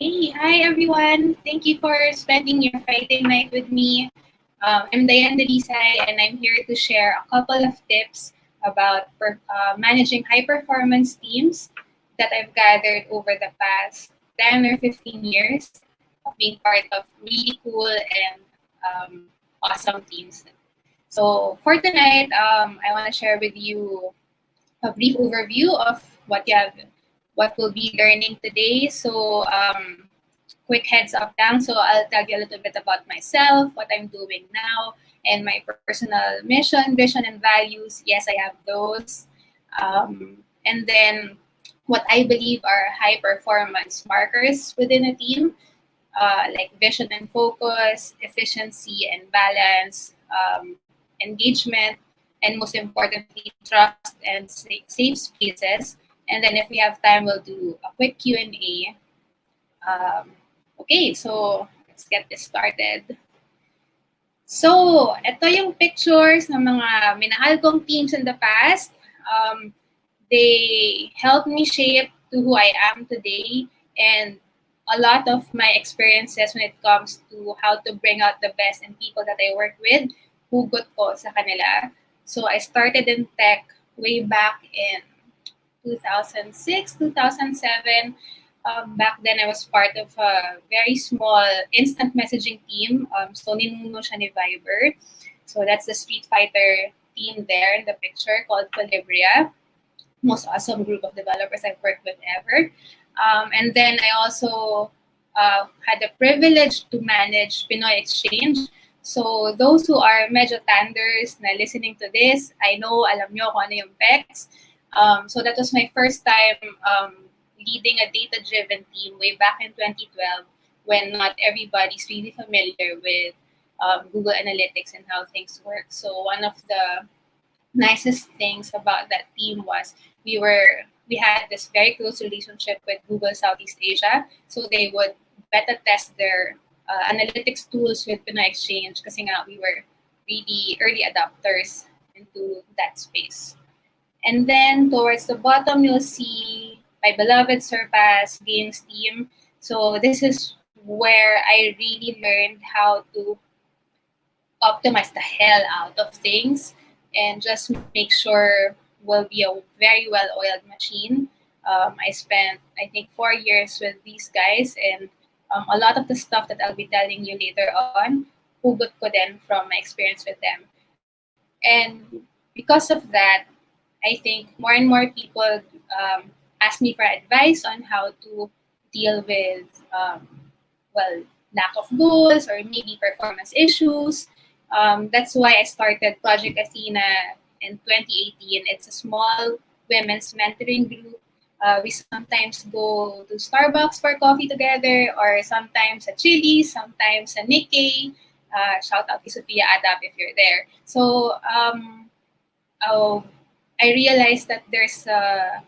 Hey, hi everyone. Thank you for spending your Friday night with me. I'm Diane and I'm here to share a couple of tips about managing high performance teams that I've gathered over the past 10 or 15 years of being part of really cool and awesome teams. So for tonight, I want to share with you a brief overview of what we'll be learning today. So, quick heads up lang. So, I'll tell you a little bit about myself, what I'm doing now, and my personal mission, vision, and values. Yes, I have those. And then what I believe are high performance markers within a team, like vision and focus, efficiency and balance, engagement, and most importantly, trust and safe spaces. And then if we have time, we'll do a quick Q&A. Okay, so let's get this started. So, ito yung pictures ng mga minahal kong teams in the past. They helped me shape to who I am today, and a lot of my experiences when it comes to how to bring out the best in people that I work with, hugot ko sa kanila. So I started in tech way back in 2006, 2007. Back then, I was part of a very small instant messaging team. So, ninuno siya ni Viber. So, that's the Street Fighter team there in the picture called Calibria. Most awesome group of developers I've worked with ever. And then I also had the privilege to manage Pinoy Exchange. So those who are medyo tanders na listening to this, I know, alam nyo kung ano yung PEX. So that was my first time leading a data-driven team way back in 2012 when not everybody's really familiar with Google Analytics and how things work. So one of the nicest things about that team was we had this very close relationship with Google Southeast Asia. So they would beta test their analytics tools with Pinoy Exchange kasi nga we were really early adopters into that space. And then towards the bottom, you'll see my beloved Surpass Games team. So this is where I really learned how to optimize the hell out of things and just make sure we'll be a very well-oiled machine. I spent, I think, 4 years with these guys, and a lot of the stuff that I'll be telling you later on, hugot ko din from my experience with them. And because of that, I think more and more people ask me for advice on how to deal with, lack of goals or maybe performance issues. That's why I started Project Athena in 2018. It's a small women's mentoring group. We sometimes go to Starbucks for coffee together, or sometimes at Chili's, sometimes at Nikkei. Shout out to Sophia Adap if you're there. So I realized that there's a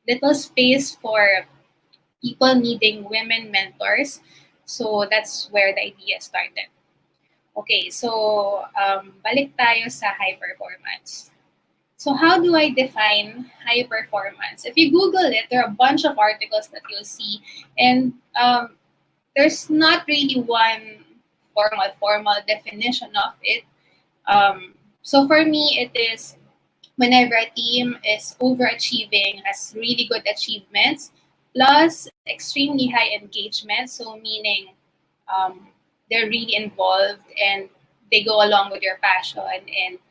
little space for people needing women mentors. So that's where the idea started. Okay, so balik tayo sa high performance. So how do I define high performance? If you Google it, there are a bunch of articles that you'll see, and there's not really one formal definition of it. So for me, it is whenever a team is overachieving, has really good achievements, plus extremely high engagement, so meaning they're really involved and they go along with your passion, and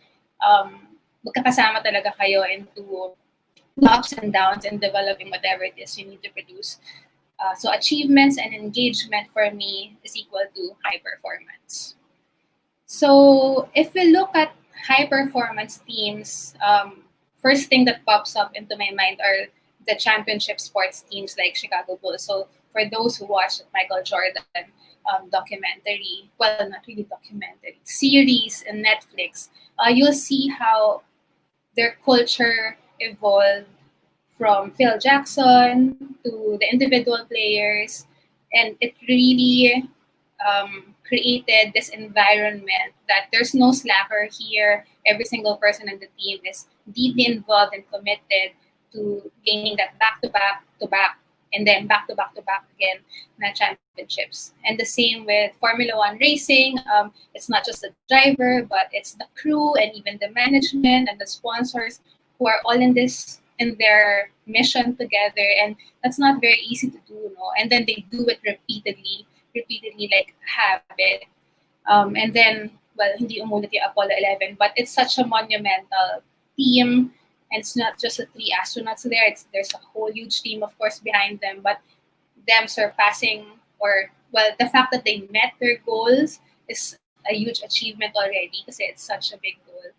magkakasama talaga kayo into the ups and downs in developing whatever it is you need to produce. So achievements and engagement for me is equal to high performance. So if we look at high performance teams, first thing that pops up into my mind are the championship sports teams like Chicago Bulls. So for those who watched Michael Jordan documentary, well, not really documentary, series in Netflix, you'll see how their culture evolved from Phil Jackson to the individual players, and it really created this environment that there's no slacker here. Every single person in the team is deeply involved and committed to gaining that back-to-back, and then back-to-back again na championships. And the same with Formula One racing. It's not just the driver, but it's the crew and even the management and the sponsors who are all in their mission together, and that's not very easy to do, no? And then they do it repeatedly like habit. And then, well, hindi umulit yung Apollo 11, but it's such a monumental team, And it's not just the three astronauts there, there's a whole huge team, of course, behind them. But them surpassing, or well, the fact that they met their goals is a huge achievement already because it's such a big goal.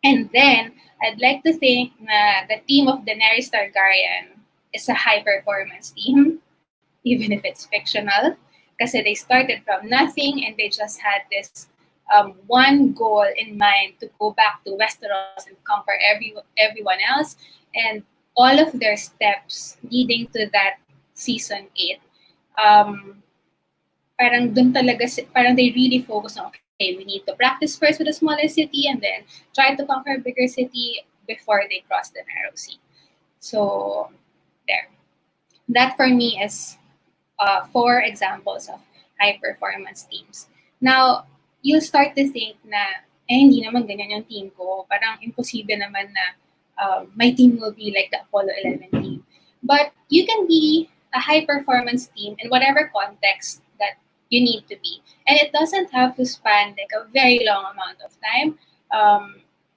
And then I'd like to think na the team of Daenerys Targaryen is a high performance team, even if it's fictional, because they started from nothing and they just had this one goal in mind to go back to Westeros and conquer everyone else, and all of their steps leading to that season 8. Um, parang dun talaga, parang they really focus on, okay, we need to practice first with a smaller city and then try to conquer a bigger city before they cross the narrow sea. So, there. That for me is four examples of high performance teams. Now, you'll start to think na, hindi naman ganyan yung team ko. Parang imposible naman na my team will be like the Apollo 11 team. But you can be a high performance team in whatever context that you need to be. And it doesn't have to span like a very long amount of time.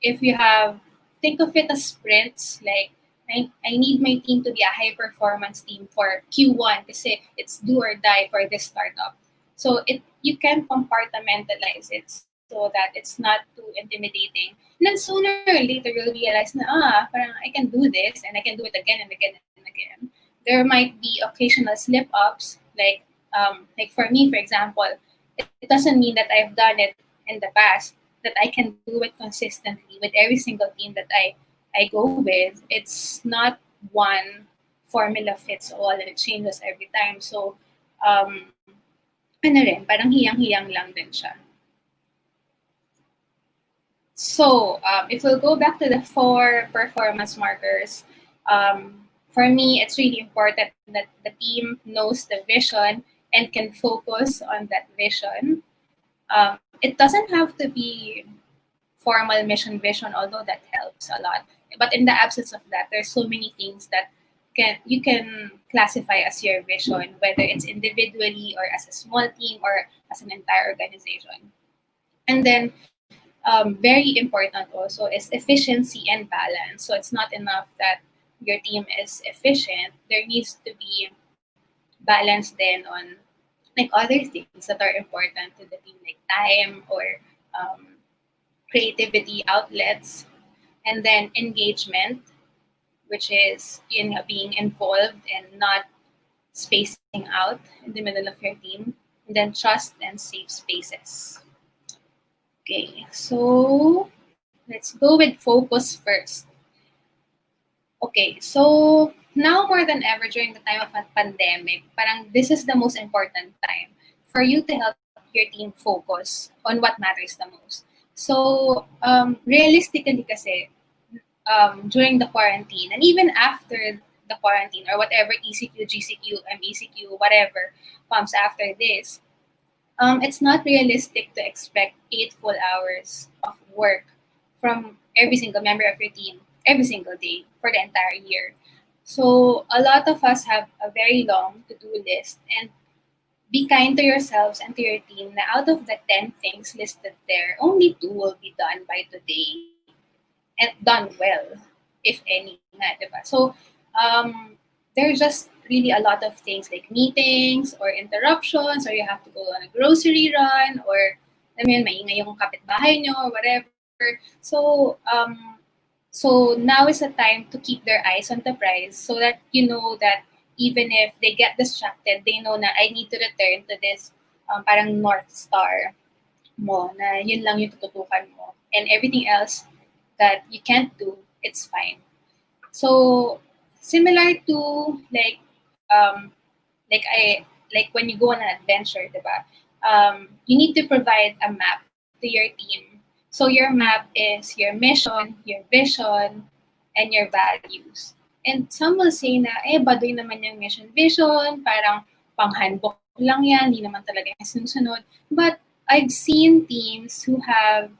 If you have, think of it as sprints, like I need my team to be a high performance team for Q1 kasi it's do or die for this startup. So you can compartmentalize it so that it's not too intimidating. And then sooner or later you'll realize na parang I can do this and I can do it again and again and again. There might be occasional slip ups, like for me, for example, it doesn't mean that I've done it in the past that I can do it consistently with every single team that I go with. It's not one formula fits all and it changes every time. So, ano rin, parang hiyang-hiyang lang din siya. So, if we'll go back to the 4 performance markers, for me, it's really important that the team knows the vision and can focus on that vision. It doesn't have to be formal mission vision, although that helps a lot. But in the absence of that, there's so many things that you can classify as your vision, whether it's individually or as a small team or as an entire organization. And then very important also is efficiency and balance. So it's not enough that your team is efficient. There needs to be balance then on like other things that are important to the team, like time or creativity outlets, and then engagement, which is being involved and not spacing out in the middle of your team, and then trust and safe spaces. Okay, so let's go with focus first. Okay, so now more than ever during the time of a pandemic, parang this is the most important time for you to help your team focus on what matters the most. So, realistically kasi, during the quarantine and even after the quarantine or whatever ECQ, GCQ, MECQ, whatever comes after this, it's not realistic to expect 8 full hours of work from every single member of your team every single day for the entire year. So a lot of us have a very long to-do list, and be kind to yourselves and to your team na out of the 10 things listed there, only 2 will be done by today and done well, if any. Diba? So there's just really a lot of things like meetings or interruptions, or you have to go on a grocery run, or maingay yung kapitbahay nyo or whatever. So now is the time to keep their eyes on the prize so that you know that even if they get distracted, they know na I need to return to this parang North Star mo na yun lang yung tututukan mo. And everything else that you can't do, it's fine. So similar to like when you go on an adventure, diba? You need to provide a map to your team. So your map is your mission, your vision, and your values. And some will say na, baduy naman yung mission vision, parang pang-handbook lang yan, hindi naman talaga yung sinusunod. But I've seen teams who have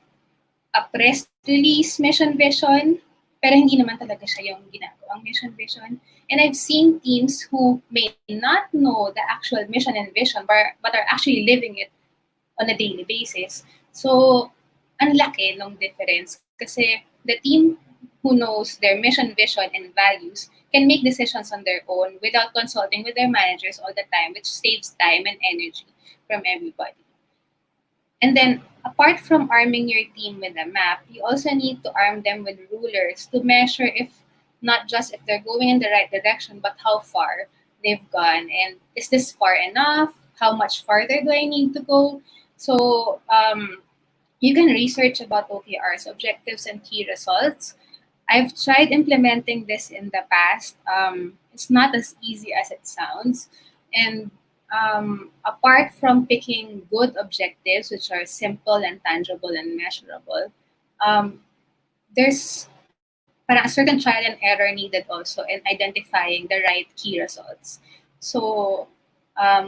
a press release mission vision, pero hindi naman talaga siya yung ginagawang mission vision. And I've seen teams who may not know the actual mission and vision, but are actually living it on a daily basis. So, ang laki ng difference kasi the team who knows their mission, vision, and values can make decisions on their own without consulting with their managers all the time, which saves time and energy from everybody. And then, apart from arming your team with a map, you also need to arm them with rulers to measure if not just if they're going in the right direction, but how far they've gone. And is this far enough? How much farther do I need to go? So, you can research about OKRs, objectives, and key results. I've tried implementing this in the past. It's not as easy as it sounds. And apart from picking good objectives, which are simple and tangible and measurable, um, there's parang a certain trial and error needed also in identifying the right key results. So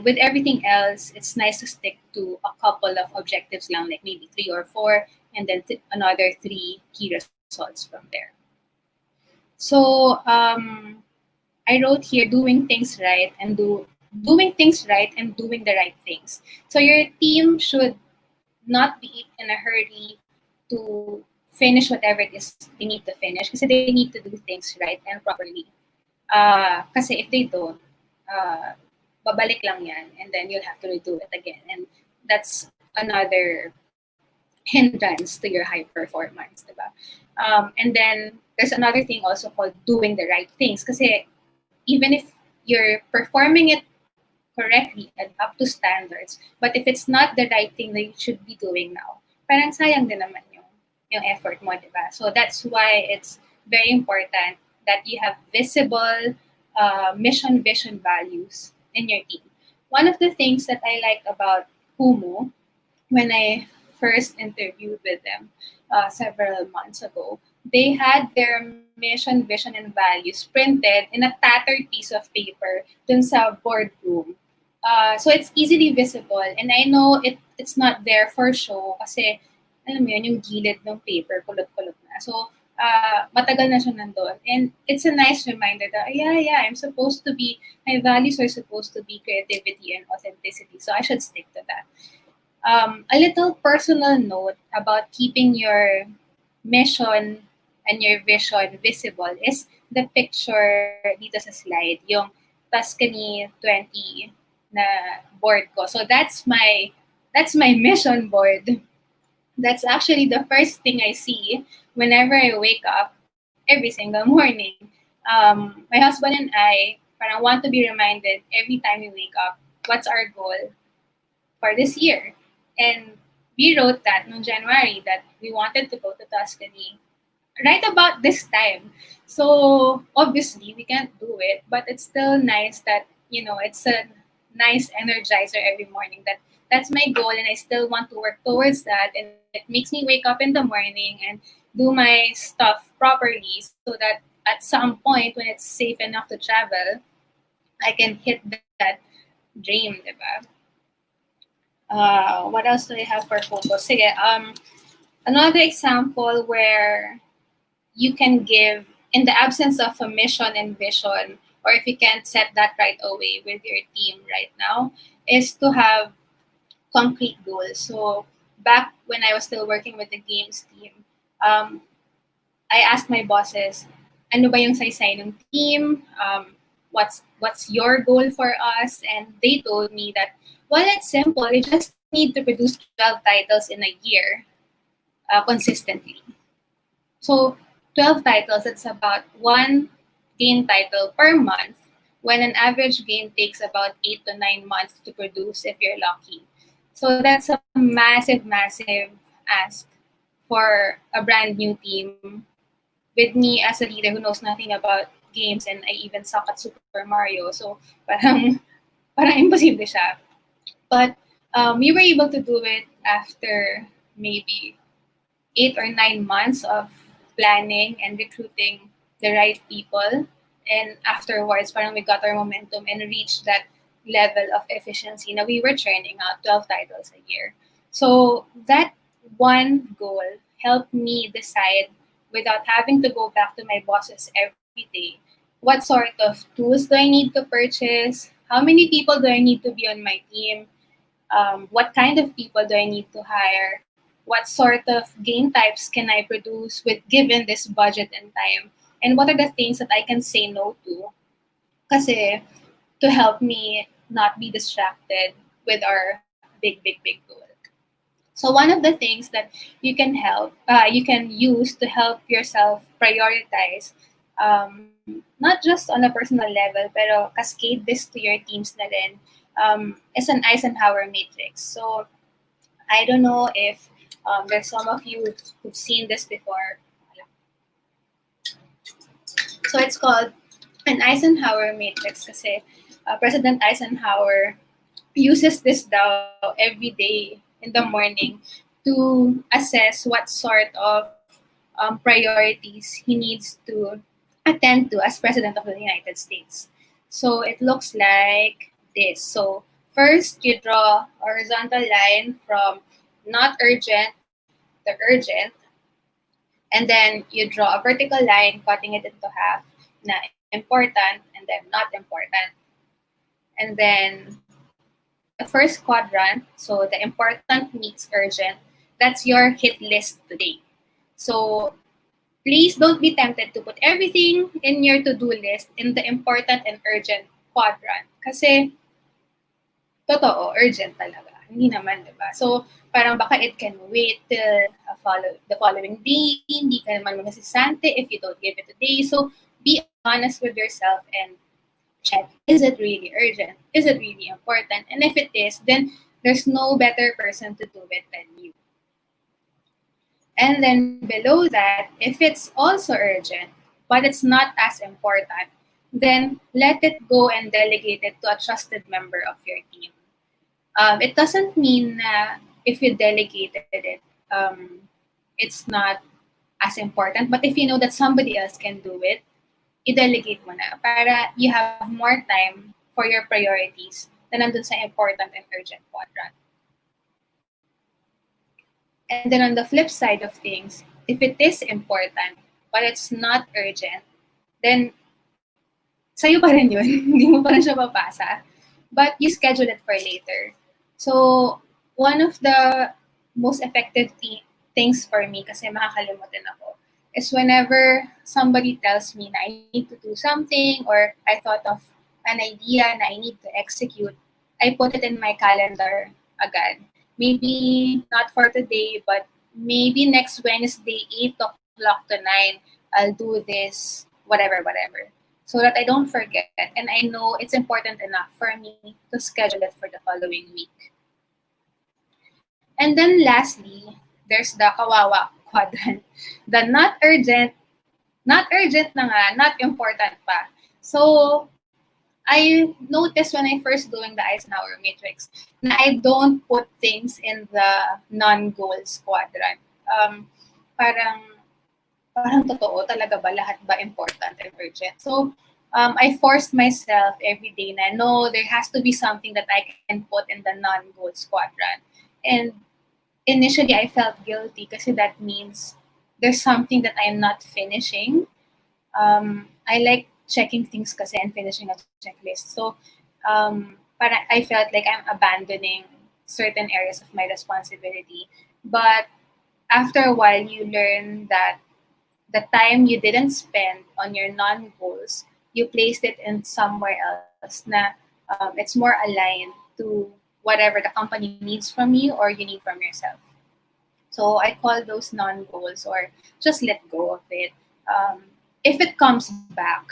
with everything else, it's nice to stick to a couple of objectives lang, like maybe three or four, and then another three key results from there. So I wrote here doing things right and doing the right things. So your team should not be in a hurry to finish whatever it is they need to finish kasi they need to do things right and properly. Kasi if they don't, uh, babalik lang yan and then you'll have to redo it again. And that's another hindrance to your high performance, diba? And then there's another thing also called doing the right things. Kasi even if you're performing it correctly and up to standards, but if it's not the right thing that you should be doing now, parang sayang din naman yung effort mo, diba? So that's why it's very important that you have visible mission, vision, values in your team. One of the things that I like about Kumu when I first interviewed with them several months ago, they had their mission, vision, and values printed in a tattered piece of paper dun sa boardroom. So it's easily visible, and I know it's not there for show kasi alam mo yun, yung gilid ng paper, kulot-kulot na. So, matagal na siya nandun. And it's a nice reminder that, yeah, my values are supposed to be creativity and authenticity. So I should stick to that. A little personal note about keeping your mission and your vision visible is the picture dito sa slide, yung Tuscany 20 na board ko. So that's my mission board. That's actually the first thing I see whenever I wake up every single morning. My husband and I parang want to be reminded every time we wake up what's our goal for this year. And we wrote that in January that we wanted to go to Tuscany right about this time. So obviously we can't do it, but it's still nice that it's a nice energizer every morning that's my goal and I still want to work towards that and it makes me wake up in the morning and do my stuff properly so that at some point when it's safe enough to travel, I can hit that dream, diba? What else do I have for focus? Sige, another example where you can give in the absence of a mission and vision, or if you can't set that right away with your team right now, is to have concrete goals. So back when I was still working with the games team, I asked my bosses, ano ba yung saysay ng team? What's your goal for us? And they told me that, well, it's simple. You just need to produce 12 titles in a year consistently. So 12 titles, it's about one game title per month when an average game takes about 8 to 9 months to produce if you're lucky. So that's a massive, massive ask for a brand new team with me as a leader who knows nothing about games and I even suck at Super Mario. So parang imposible siya. But we were able to do it after maybe 8 or 9 months of planning and recruiting the right people. And afterwards, parang we got our momentum and reached that level of efficiency. Now we were churning out 12 titles a year. So that one goal helped me decide without having to go back to my bosses every day. What sort of tools do I need to purchase? How many people do I need to be on my team? What kind of people do I need to hire? what sort of game types can I produce with given this budget and time, and what are the things that I can say no to, kasi to help me not be distracted with our big goal. So one of the things that you can use to help yourself prioritize, not just on a personal level, pero cascade this to your teams na rin, is an Eisenhower matrix. So I don't know if there's some of you who've seen this before. So it's called an Eisenhower matrix kasi President Eisenhower uses this daw every day in the morning to assess what sort of priorities he needs to attend to as President of the United States. So it looks like this. So first, you draw a horizontal line from not urgent to urgent, and then you draw a vertical line cutting it into half na important and then not important. And then the first quadrant, so the important meets urgent, that's your hit list today. So please don't be tempted to put everything in your to-do list in the important and urgent quadrant. Kasi, totoo, urgent talaga. Hindi naman, di ba? So, parang baka it can wait till the following day. Hindi ka naman magsisante if you don't give it today. So, be honest with yourself and check, is it really urgent? Is it really important? And if it is, then there's no better person to do it than you. And then below that, if it's also urgent, but it's not as important, then let it go and delegate it to a trusted member of your team. It doesn't mean if you delegated it, it's not as important. But if you know that somebody else can do it, i-delegate mo na para you have more time for your priorities na nandun sa important and urgent quadrant. And then on the flip side of things, if it is important but it's not urgent, then sa'yo pa rin yun. Hindi mo pa rin siya papasa. But you schedule it for later. So one of the most effective things for me, kasi makakalimutan ako, is whenever somebody tells me na I need to do something or I thought of an idea na I need to execute, I put it in my calendar agad. Maybe not for today, but maybe next Wednesday, 8 o'clock to 9, I'll do this, whatever. So that I don't forget and I know it's important enough for me to schedule it for the following week. And then lastly, there's the kawawa quadrant. The not urgent na nga, not important pa. So, I noticed when I first doing the Eisenhower matrix na I don't put things in the non-goals quadrant. Parang totoo talaga ba lahat ba important and urgent? So, I forced myself every day na no, there has to be something that I can put in the non-goals quadrant. And initially, I felt guilty kasi that means there's something that I'm not finishing. I like checking things kasi and finishing a checklist. So, I felt like I'm abandoning certain areas of my responsibility. But after a while, you learn that the time you didn't spend on your non-goals, you placed it in somewhere else na it's more aligned to whatever the company needs from you or you need from yourself. So I call those non-goals or just let go of it. If it comes back,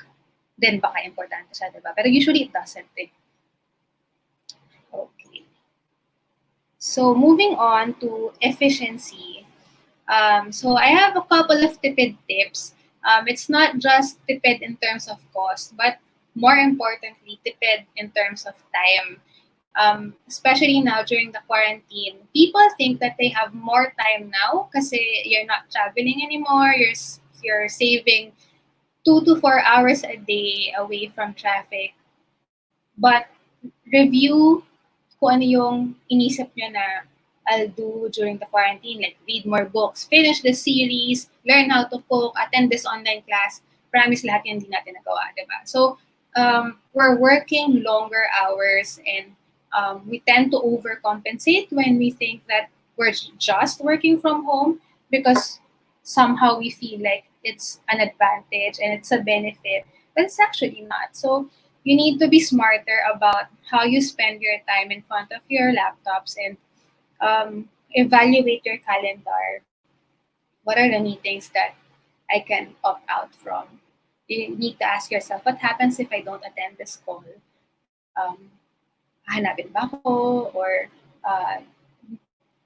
then baka importante siya, diba? Pero usually it doesn't. Okay. So moving on to efficiency. So I have a couple of tipid tips. It's not just tipid in terms of cost, but more importantly, tipid in terms of time. Especially now during the quarantine, people think that they have more time now kasi you're not traveling anymore, you're saving 2 to 4 hours a day away from traffic. But review kung ano yung inisip nyo na I'll do during the quarantine, like read more books, finish the series, learn how to cook, attend this online class. Promise lahat yan hindi natin nagawa, diba? So, we're working longer hours and we tend to overcompensate when we think that we're just working from home because somehow we feel like it's an advantage and it's a benefit, but it's actually not. So you need to be smarter about how you spend your time in front of your laptops and evaluate your calendar. What are the meetings that I can opt out from? You need to ask yourself, what happens if I don't attend this call? Um, Hahanapin ba ako? Or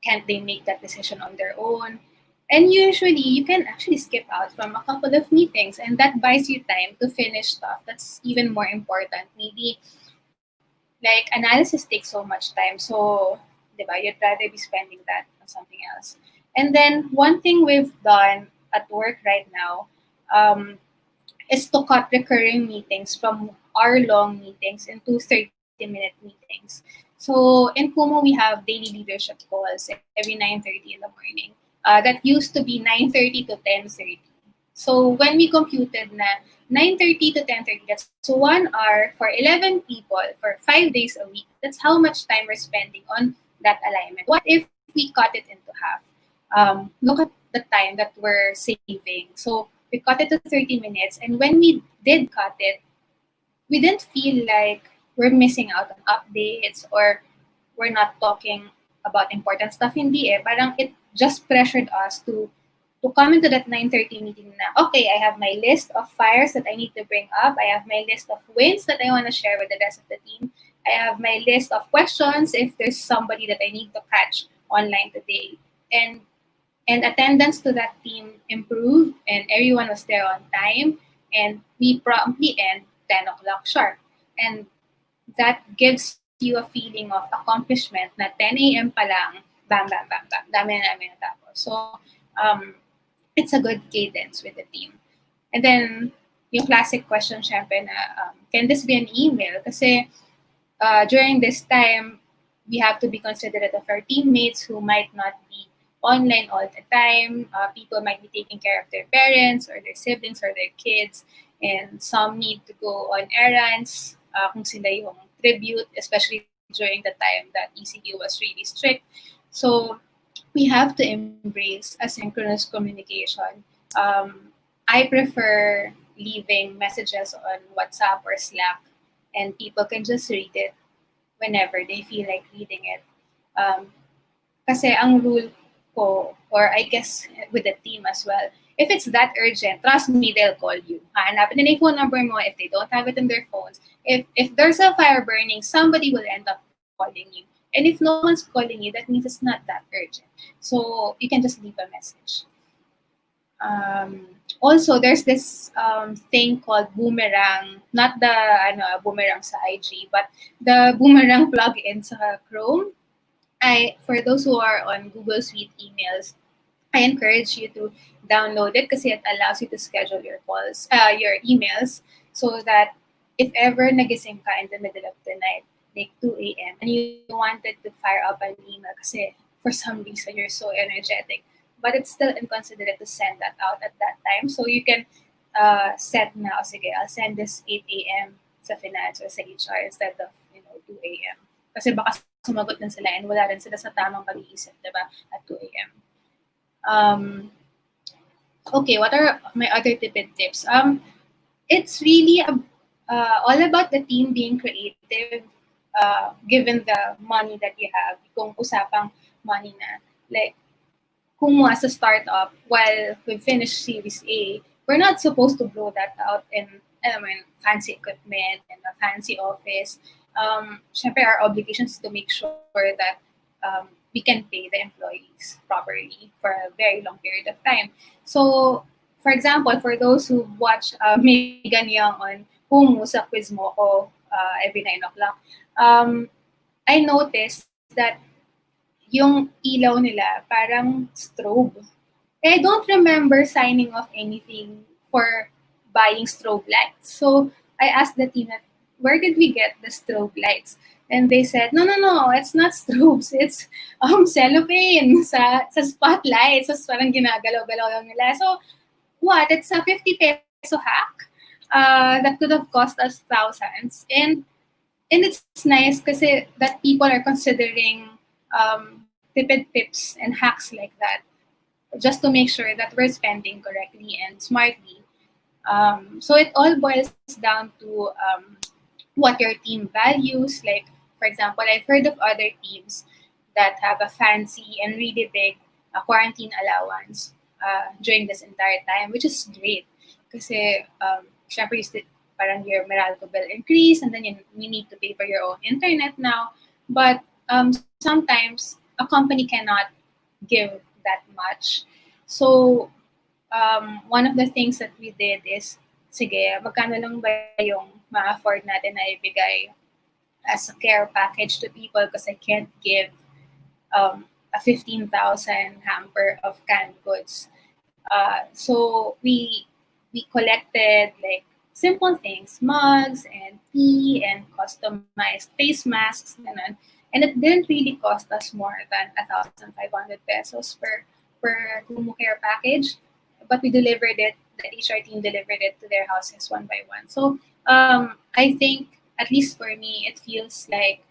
can't they make that decision on their own? And usually, you can actually skip out from a couple of meetings, and that buys you time to finish stuff that's even more important. Maybe like analysis takes so much time, so diba, you'd rather be spending that on something else. And then one thing we've done at work right now um, is to cut recurring meetings from hour-long meetings into 30-minute meetings. So in Kumu, we have daily leadership calls every 9:30 in the morning. That used to be 9:30 to 10:30. So when we computed na 9:30 to 10:30, that's 1 hour for 11 people for 5 days a week. That's how much time we're spending on that alignment. What if we cut it into half? Look at the time that we're saving. So we cut it to 30 minutes, and when we did cut it, we didn't feel like we're missing out on updates or we're not talking about important stuff. Hindi eh. Parang it just pressured us to come into that 9:30 meeting na, okay, I have my list of fires that I need to bring up. I have my list of wins that I want to share with the rest of the team. I have my list of questions if there's somebody that I need to catch online today. And and attendance to that team improved and everyone was there on time and we promptly end 10 o'clock sharp. And that gives you a feeling of accomplishment na 10 a.m. pa lang, bam, bam, bam, bam, dami na namin natapos. So, it's a good cadence with the team. And then, yung classic question, syempre, na, can this be an email? Kasi during this time, we have to be considerate of our teammates who might not be online all the time. People might be taking care of their parents or their siblings or their kids. And some need to go on errands kung sila yung tribute, especially during the time that ECQ was really strict. So we have to embrace asynchronous communication. I prefer leaving messages on WhatsApp or Slack, and people can just read it whenever they feel like reading it. Um, Kasi ang rule ko, or I guess with the team as well, if it's that urgent, trust me, they'll call you. Hanapin nila yung phone number mo if they don't have it in their phones. If there's a fire burning, somebody will end up calling you. And if no one's calling you, that means it's not that urgent. So you can just leave a message. Also, there's this thing called Boomerang, not the Boomerang sa IG, but the Boomerang plugin sa Chrome. For those who are on Google Suite emails, I encourage you to download it kasi it allows you to schedule your calls, your emails, so that if ever nagising ka in the middle of the night, like 2 a.m., and you wanted to fire up an email kasi for some reason you're so energetic, but it's still inconsiderate to send that out at that time. So you can set now, sige, I'll send this 8 a.m. sa finance or sa HR instead of 2 a.m. Kasi baka sumagot din sila and wala rin sila sa tamang pag-iisip, diba, at 2 a.m. Okay, what are my other tips? It's really all about the team being creative, given the money that you have. Kung usapang money na, like, Kumu as a startup, while we finished Series A, we're not supposed to blow that out in fancy equipment and a fancy office. Syempre, our obligation is to make sure that we can pay the employees properly for a very long period of time. So, for example, for those who watch Megan Young on Kumu sa quiz mo ko every 9 o'clock, I noticed that yung ilaw nila parang strobe. I don't remember signing off anything for buying strobe lights. So I asked the team, where did we get the strobe lights? And they said, no, it's not strobes. It's cellophane sa spotlights. So parang ginagalaw-galaw lang nila. So what? It's a 50 peso hack that could have cost us thousands. And it's nice kasi that people are considering tipid tips and hacks like that, just to make sure that we're spending correctly and smartly. So it all boils down to what your team values. Like, for example, I've heard of other teams that have a fancy and really big quarantine allowance during this entire time, which is great. Kasi, syempre, parang your Meralco bill increase, and then you need to pay for your own internet now. But sometimes a company cannot give that much. So one of the things that we did is, sige, magkano lang ba yung ma-afford natin na ibigay as a care package to people because I can't give a 15,000 hamper of canned goods. So we collected like simple things, mugs and tea and customized face masks, and it didn't really cost us more than 1,500 pesos per Kumu Care package, but we delivered it. The HR team delivered it to their houses one by one. So I think, at least for me, it feels like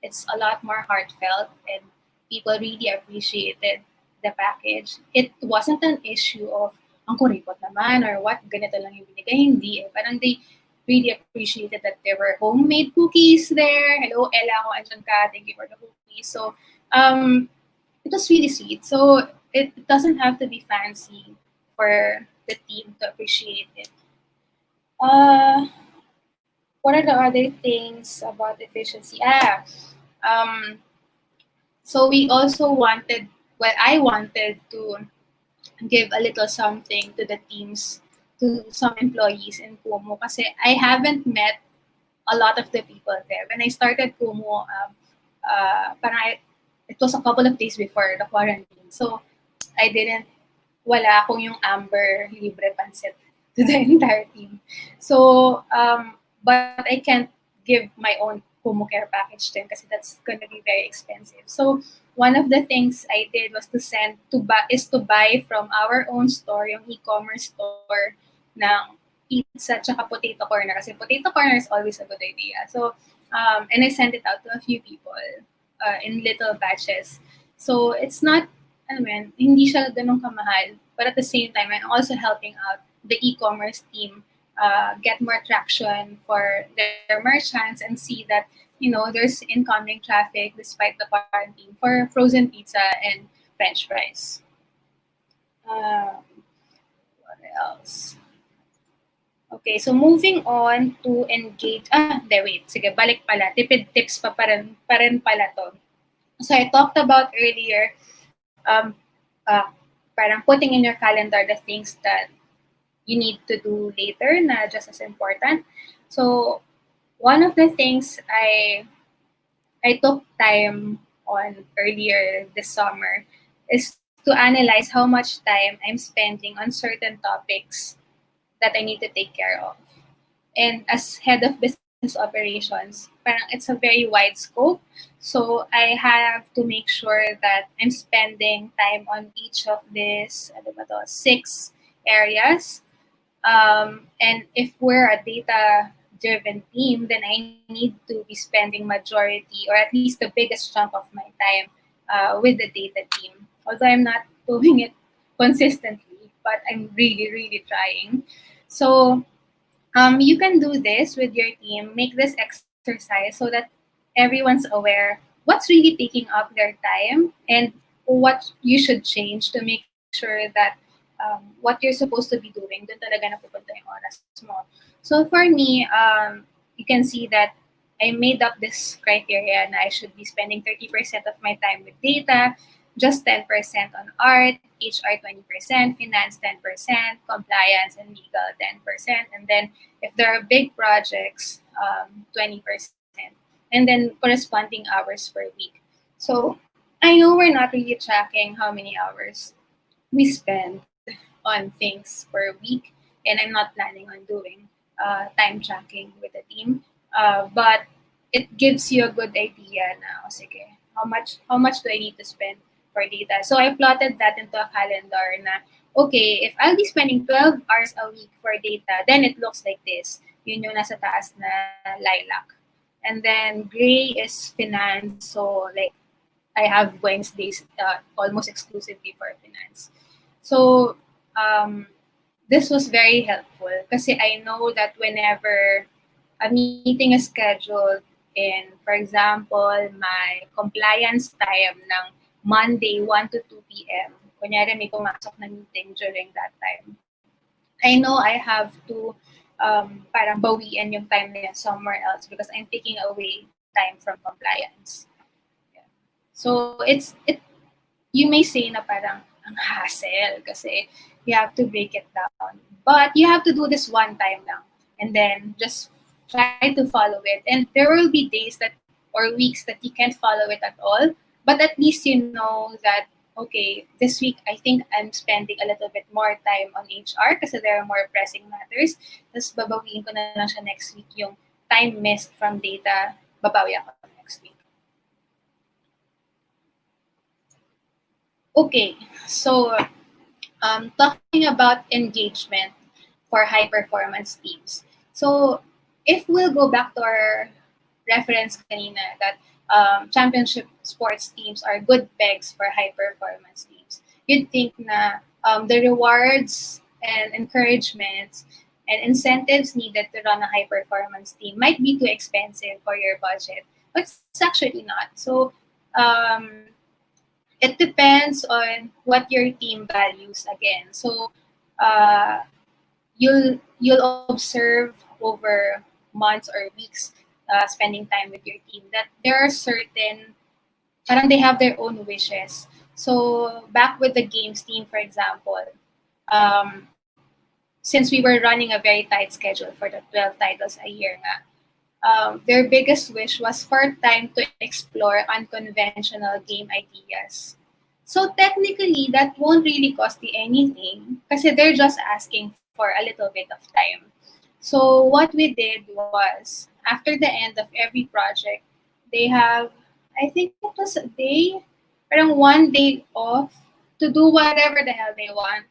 it's a lot more heartfelt and people really appreciated the package. It wasn't an issue of ang kuripot naman or what, ganito lang yung binigay. Hindi eh. Parang they really appreciated that there were homemade cookies there. Hello, Ella, kung andyan ka, thank you for the cookies. So it was really sweet. So it doesn't have to be fancy for the team to appreciate it. Uh, what are the other things about efficiency? Um, so we also wanted, well, I wanted to give a little something to the teams, to some employees in Kumu, kasi I haven't met a lot of the people there. When I started Kumu, parang it was a couple of days before the quarantine. So I didn't, wala akong yung Amber libre pancit to the entire team. So, but I can't give my own Kumu Care package then kasi that's gonna be very expensive. So, one of the things I did was to buy from our own store, yung e-commerce store ng pizza tsaka potato corner kasi potato corner is always a good idea. So, and I sent it out to a few people in little batches. So, it's not, ano man, hindi siya ganun kamahal. But at the same time, I'm also helping out the e-commerce team get more traction for their merchants and see that, there's incoming traffic despite the quarantine for frozen pizza and French fries. What else? Okay, so moving on to engage. There, wait. Sige, balik pala. Tipid tips pa rin pala to. So I talked about earlier, uh, parang putting in your calendar the things that you need to do later na just as important. So one of the things I took time on earlier this summer is to analyze how much time I'm spending on certain topics that I need to take care of. And as head of business operations, parang it's a very wide scope. So I have to make sure that I'm spending time on each of these, ano ba to, 6 areas. And if we're a data-driven team, then I need to be spending majority or at least the biggest chunk of my time with the data team. Although I'm not doing it consistently, but I'm really, really trying. So you can do this with your team. Make this exercise so that everyone's aware what's really taking up their time and what you should change to make sure that what you're supposed to be doing, dun talaga napupunta yung oras mo. So for me, you can see that I made up this criteria na I should be spending 30% of my time with data, just 10% on art, HR 20%, finance 10%, compliance and legal 10%, and then if there are big projects, 20%, and then corresponding hours per week. So I know we're not really tracking how many hours we spend on things per week, and I'm not planning on doing time tracking with the team. But it gives you a good idea now. Sige, how much do I need to spend for data? So I plotted that into a calendar. Na okay, if I'll be spending 12 hours a week for data, then it looks like this. Yun yung nasa taas na lilac. And then gray is finance. So like I have Wednesdays almost exclusively for finance. So um, this was very helpful kasi I know that whenever a meeting is scheduled in, for example, my compliance time ng Monday 1 to 2 p.m., kunyari may pumasok na meeting during that time, I know I have to parang bawian yung time na yun somewhere else because I'm taking away time from compliance. Yeah. So you may say na parang ang hassle kasi you have to break it down. But you have to do this one time lang and then just try to follow it. And there will be days that or weeks that you can't follow it at all. But at least you know that, okay, this week I think I'm spending a little bit more time on HR kasi there are more pressing matters. Tapos babawiin ko na lang siya next week yung time missed from data, babawi ako next week. Okay, so talking about engagement for high performance teams. So if we'll go back to our reference kanina that championship sports teams are good pegs for high performance teams, you'd think na the rewards and encouragements and incentives needed to run a high performance team might be too expensive for your budget, but it's actually not. So um, it depends on what your team values again. So you'll observe over months or weeks spending time with your team that there are certain parang they have their own wishes. So back with the games team, for example, um, since we were running a very tight schedule for the 12 titles a year nga, their biggest wish was for time to explore unconventional game ideas. So technically, that won't really cost you anything kasi they're just asking for a little bit of time. So what we did was, after the end of every project, they have, I think it was a day, parang 1 day off to do whatever the hell they want.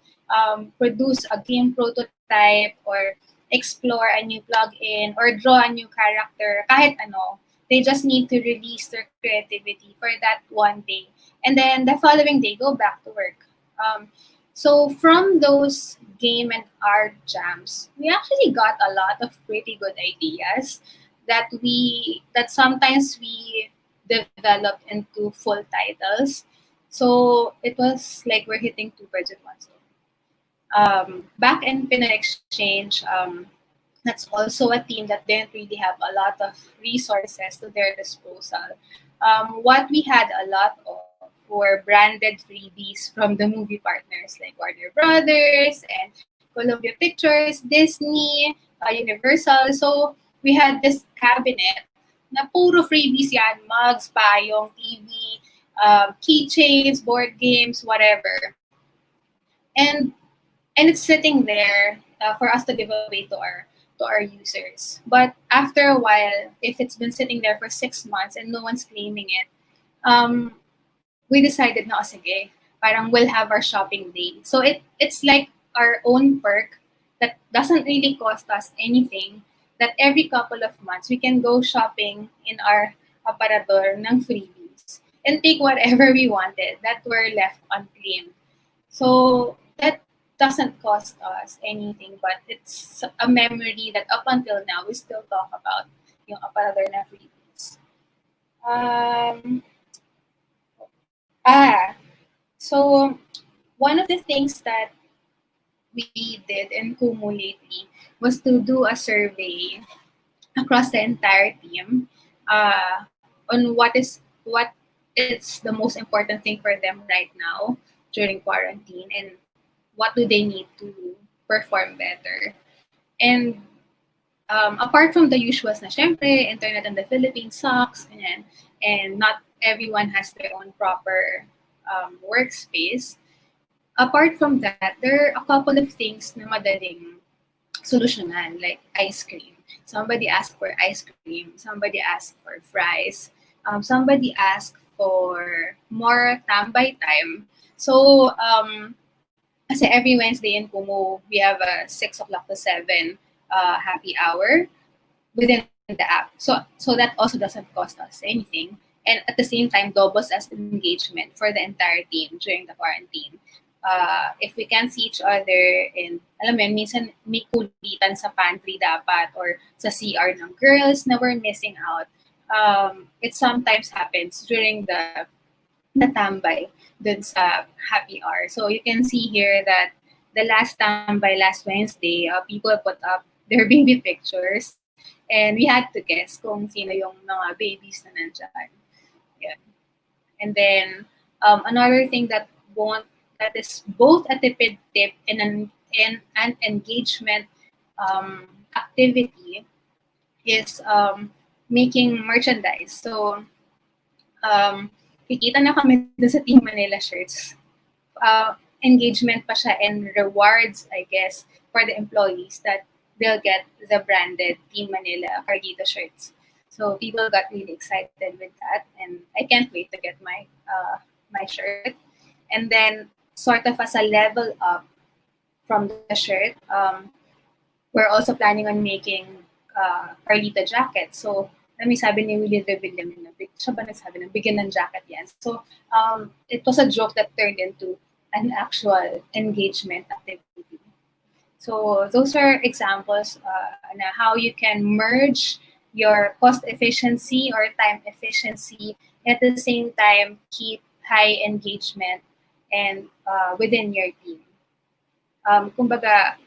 Produce a game prototype or explore a new plugin or draw a new character, kahit ano. They just need to release their creativity for that 1 day. And then the following day, go back to work. So from those game and art jams, we actually got a lot of pretty good ideas that sometimes we developed into full titles. So it was like we're hitting two birds with one stone. Back in Pinoy Exchange, that's also a team that didn't really have a lot of resources to their disposal. What we had a lot of were branded freebies from the movie partners like Warner Brothers and Columbia Pictures, Disney, Universal. So we had this cabinet na puro freebies yan, mugs, payong, TV, keychains, board games, whatever. And and it's sitting there for us to give away to our users. But after a while, if it's been sitting there for 6 months and no one's claiming it, um, we decided na, sige, parang we'll have our shopping day. So it's like our own perk that doesn't really cost us anything. That every couple of months we can go shopping in our aparador ng freebies and take whatever we wanted that were left unclaimed. So that doesn't cost us anything, but it's a memory that up until now we still talk about yung aparador na freebies. So one of the things that we did in Kumu lately was to do a survey across the entire team on what is the most important thing for them right now during quarantine and what do they need to perform better. And apart from the usuals na syempre, internet in the Philippines sucks, and not everyone has their own proper workspace. Apart from that, there are a couple of things na madaling solusyonan, like ice cream. Somebody asked for ice cream. Somebody asked for fries. Somebody asked for more tambay time. So, kasi every Wednesday in Kumu, we have a 6 o'clock to 7 happy hour within the app. So that also doesn't cost us anything. and at the same time doubles as engagement for the entire team during the quarantine. If we can see each other and alam mo yun, minsan may kulitan sa pantry dapat or sa CR ng girls na we're missing out. It sometimes happens during the tambay dun sa happy hour. So you can see here that the last tambay last Wednesday, people put up their baby pictures and we had to guess kung sino yung mga babies na nandyan. Yeah. And then another thing that won't that is both a tipid tip and an engagement activity is making merchandise. So kikita na kami dun sa Team Manila shirts. Engagement pa siya and rewards, I guess, for the employees that they'll get the branded Team Manila Cargito shirts. So people got really excited with that, and I can't wait to get my shirt. And then, sort of as a level up from the shirt, we're also planning on making Carlita jackets. So, may sabi ni Willie de Villamin na siya ba nagsabi na bigyan ng jacket yan. So, it was a joke that turned into an actual engagement activity. So, those are examples on how you can merge your cost efficiency or time efficiency, at the same time keep high engagement and within your team. Kumbaga,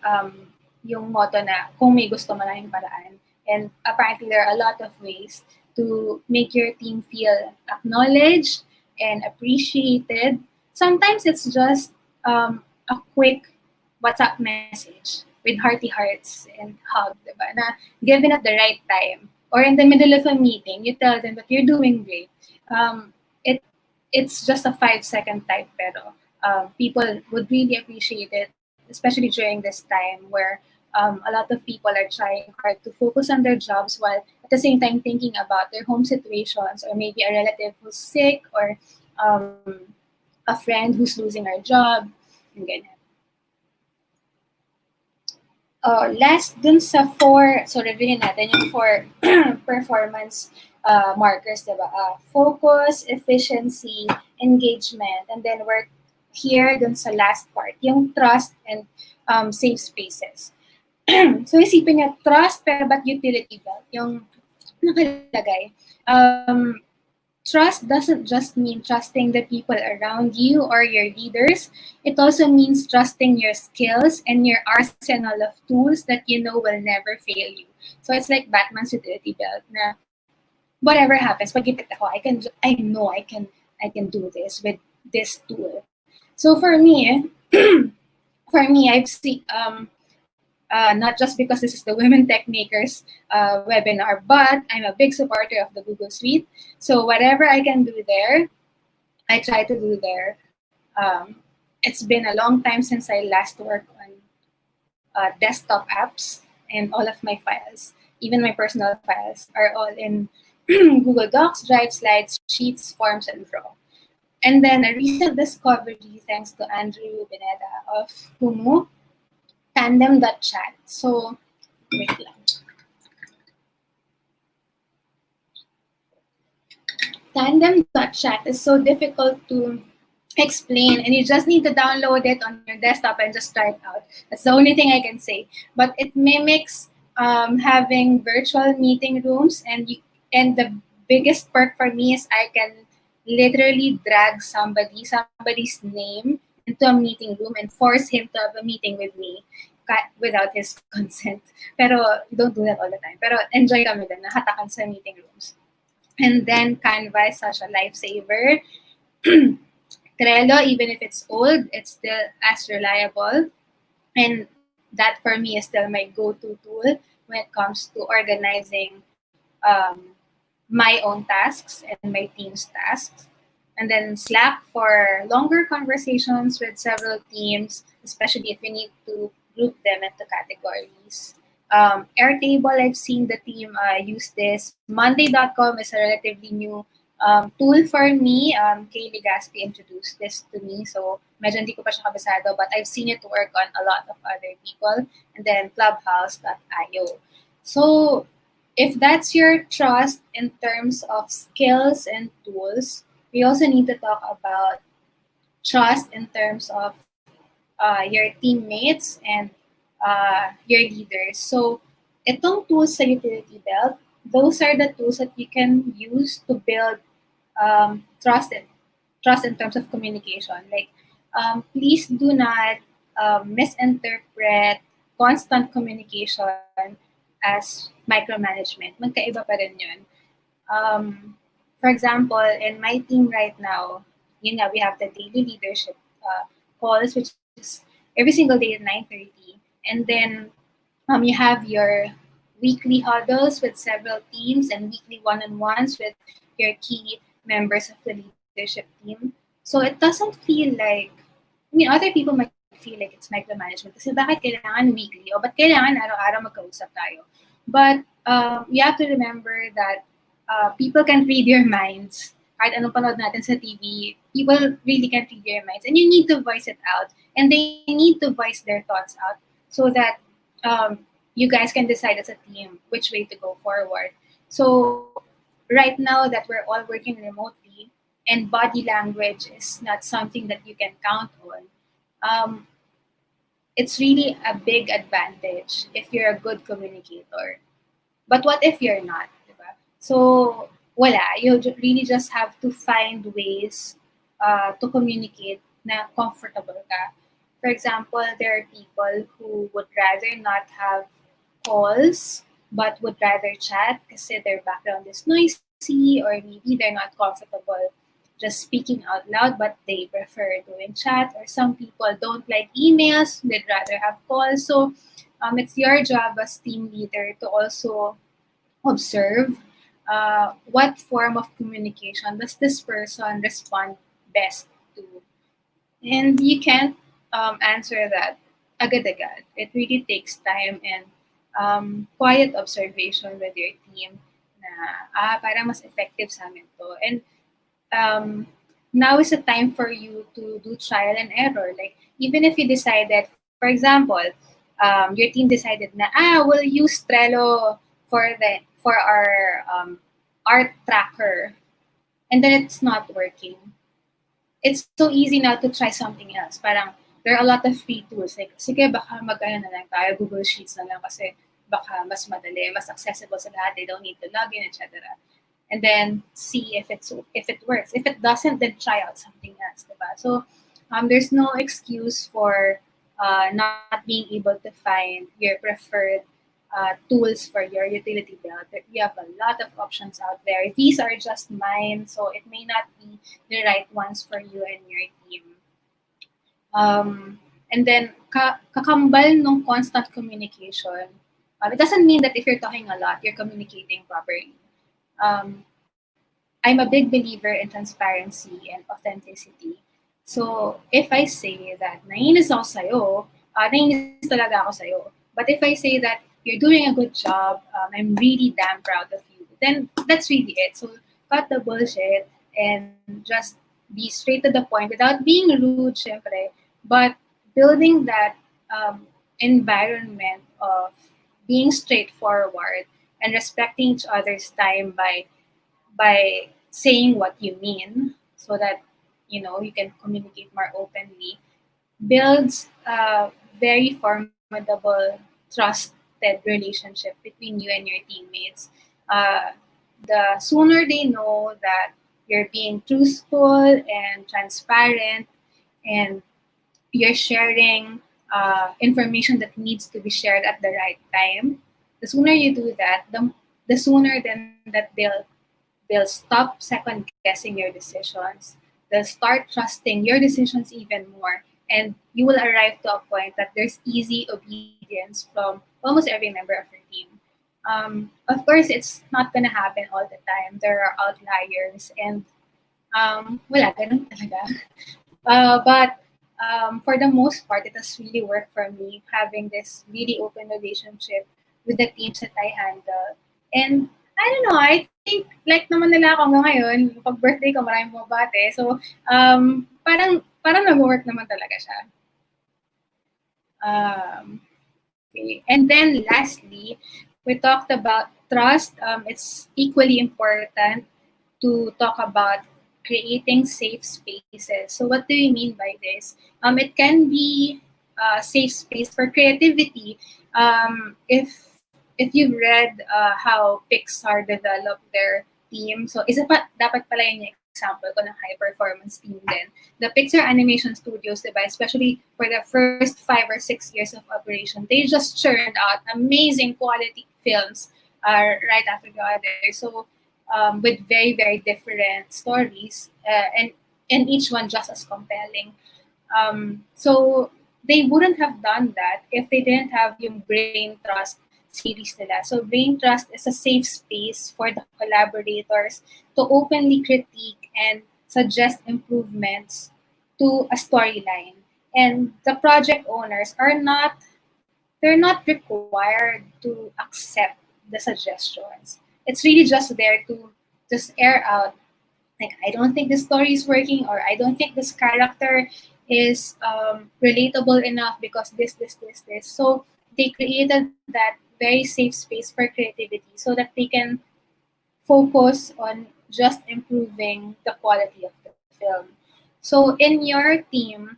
yung motto na kung may gusto maraming paraan. And apparently there are a lot of ways to make your team feel acknowledged and appreciated. Sometimes it's just a quick WhatsApp message with hearty hearts and hug, diba? Na given at the right time or in the middle of a meeting, you tell them that you're doing great. It's just a 5-second type, pero people would really appreciate it, especially during this time where a lot of people are trying hard to focus on their jobs while at the same time thinking about their home situations or maybe a relative who's sick or a friend who's losing her job. And ganyan. Last dun sa so reviewin natin yung 4 performance markers, diba? Focus, efficiency, engagement, and then we're here dun sa last part, yung trust and safe spaces. So isipin niya, trust pero ba't utility belt? Yung nakalagay. Trust doesn't just mean trusting the people around you or your leaders. It also means trusting your skills and your arsenal of tools that you know will never fail you. So it's like Batman's utility belt na whatever happens, pag ipit ako, I know I can do this with this tool. So for me, I've seen not just because this is the Women Tech Makers webinar, but I'm a big supporter of the Google Suite. So whatever I can do there, I try to do there. It's been a long time since I last worked on desktop apps, and all of my files, even my personal files, are all in Google Docs, Drive, Slides, Sheets, Forms, and Draw. And then a recent discovery, thanks to Andrew Pineda of Kumu, Tandem.chat. So, wait lang. Tandem.chat is so difficult to explain, and you just need to download it on your desktop and just try it out. That's the only thing I can say. But it mimics having virtual meeting rooms, and the biggest perk for me is I can literally drag somebody's name into a meeting room and force him to have a meeting with me without his consent. Pero you don't do that all the time. Pero enjoy kami din, nahatakan sa meeting rooms. And then Canva is such a lifesaver. Trello, even if it's old, it's still as reliable. And that for me is still my go-to tool when it comes to organizing my own tasks and my team's tasks. And then Slack for longer conversations with several teams, especially if you need to group them into categories. Airtable, I've seen the team use this. Monday.com is a relatively new tool for me. Kaylee Gaspi introduced this to me, so medyo hindi ko pa siya kabisado, but I've seen it work on a lot of other people. And then Clubhouse.io. So if that's your trust in terms of skills and tools, we also need to talk about trust in terms of your teammates and your leaders. So, itong tools sa utility belt, those are the tools that you can use to build trust in terms of communication. Like, please do not misinterpret constant communication as micromanagement. Magkaiba pa rin yun. For example, in my team right now, we have the daily leadership calls, which is every single day at 9:30, and then you have your weekly huddles with several teams and weekly one-on-ones with your key members of the leadership team. So it doesn't feel like, I mean, other people might feel like it's micromanagement kasi bakit kailangan weekly o ba't kailangan araw-araw magkausap tayo. But you have to remember that people can read your minds. Kahit anong panood natin sa TV, people really can't read your minds. And you need to voice it out. And they need to voice their thoughts out so that you guys can decide as a team which way to go forward. So right now that we're all working remotely and body language is not something that you can count on, um, it's really a big advantage if you're a good communicator. But what if you're not? Diba? So, wala. Really just have to find ways to communicate na comfortable ka. For example, there are people who would rather not have calls but would rather chat kasi their background is noisy or maybe they're not comfortable just speaking out loud but they prefer doing chat, or some people don't like emails, they'd rather have calls. So it's your job as team leader to also observe what form of communication does this person respond best to. And you can't answer that agad-agad. It really takes time and quiet observation with your team na, para mas effective sa amin to. And um, now is the time for you to do trial and error. Like, even if you decided, for example, your team decided na, we'll use Trello for our art tracker, and then it's not working. It's so easy now to try something else. Parang, there are a lot of free tools. Like, sige, baka mag-ano na lang tayo, Google Sheets na lang kasi baka mas madali, mas accessible sa lahat. They don't need to log in, etc. And then see if it works. If it doesn't, then try out something else, diba? So there's no excuse for not being able to find your preferred tools for your utility belt. You have a lot of options out there. These are just mine, so it may not be the right ones for you and your team. And then, kakambal nung constant communication. It doesn't mean that if you're talking a lot, you're communicating properly. I'm a big believer in transparency and authenticity. So, if I say that nainis ako sa'yo, nainis talaga ako sa'yo. But if I say that you're doing a good job, I'm really damn proud of you, then that's really it. So, cut the bullshit and just be straight to the point without being rude, syempre, but building that environment of being straightforward and respecting each other's time by saying what you mean so that you can communicate more openly builds a very formidable trusted relationship between you and your teammates. The sooner they know that you're being truthful and transparent and you're sharing information that needs to be shared at the right time, the sooner you do that, the sooner then that they'll stop second guessing your decisions. They'll start trusting your decisions even more, and you will arrive to a point that there's easy obedience from almost every member of your team. Of course, it's not gonna happen all the time. There are outliers, and wala, ganun talaga. But for the most part, it has really worked for me having this really open relationship with the teams that I handle. And I don't know, I think like naman nila ako hanggang ngayon, pag birthday ko maraming bumabate. So parang nag-work naman talaga siya. Okay. And then lastly, we talked about trust, it's equally important to talk about creating safe spaces. So what do you mean by this? It can be a safe space for creativity. If you've read how Pixar developed their team, so isa pa dapat pala yun yung example ko ng high performance team din. The Pixar Animation Studios, diba, especially for the first 5 or 6 years of operation, they just churned out amazing quality films right after the other. So with very very different stories, and each one just as compelling. So they wouldn't have done that if they didn't have yung Brain Trust series nila. So Brain Trust is a safe space for the collaborators to openly critique and suggest improvements to a storyline. And the project owners are not they're not required to accept the suggestions. It's really just there to just air out, like, I don't think this story is working, or I don't think this character is relatable enough because this. So they created that very safe space for creativity so that they can focus on just improving the quality of the film. So in your team,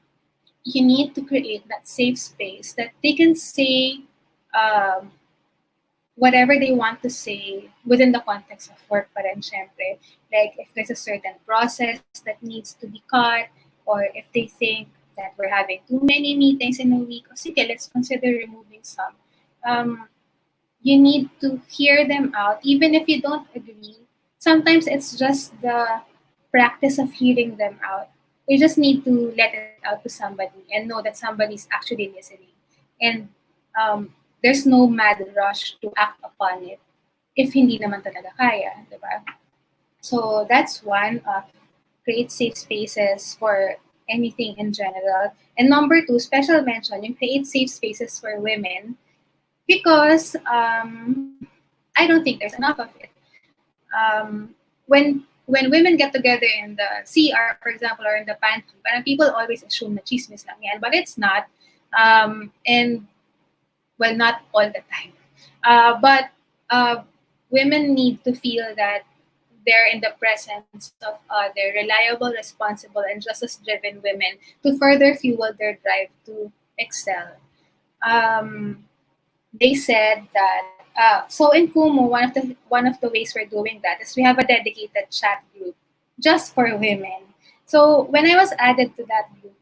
you need to create that safe space that they can say um, whatever they want to say within the context of work pa rin, syempre. Like, if there's a certain process that needs to be cut, or if they think that we're having too many meetings in a week, o sige, let's consider removing some. Um, you need to hear them out, even if you don't agree. Sometimes it's just the practice of hearing them out. You just need to let it out to somebody and know that somebody's actually listening. And there's no mad rush to act upon it if hindi naman talaga kaya, di ba? So that's one, create safe spaces for anything in general. And number two, special mention, yung create safe spaces for women, because I don't think there's enough of it. When women get together in the CR, for example, or in the pantry, parang people always assume na chismis lang yan, but it's not. And well, not all the time. But women need to feel that they're in the presence of other reliable, responsible, and just as driven women to further fuel their drive to excel. Um, they said that so in Kumu, one of the ways we're doing that is we have a dedicated chat group just for women. So when I was added to that group,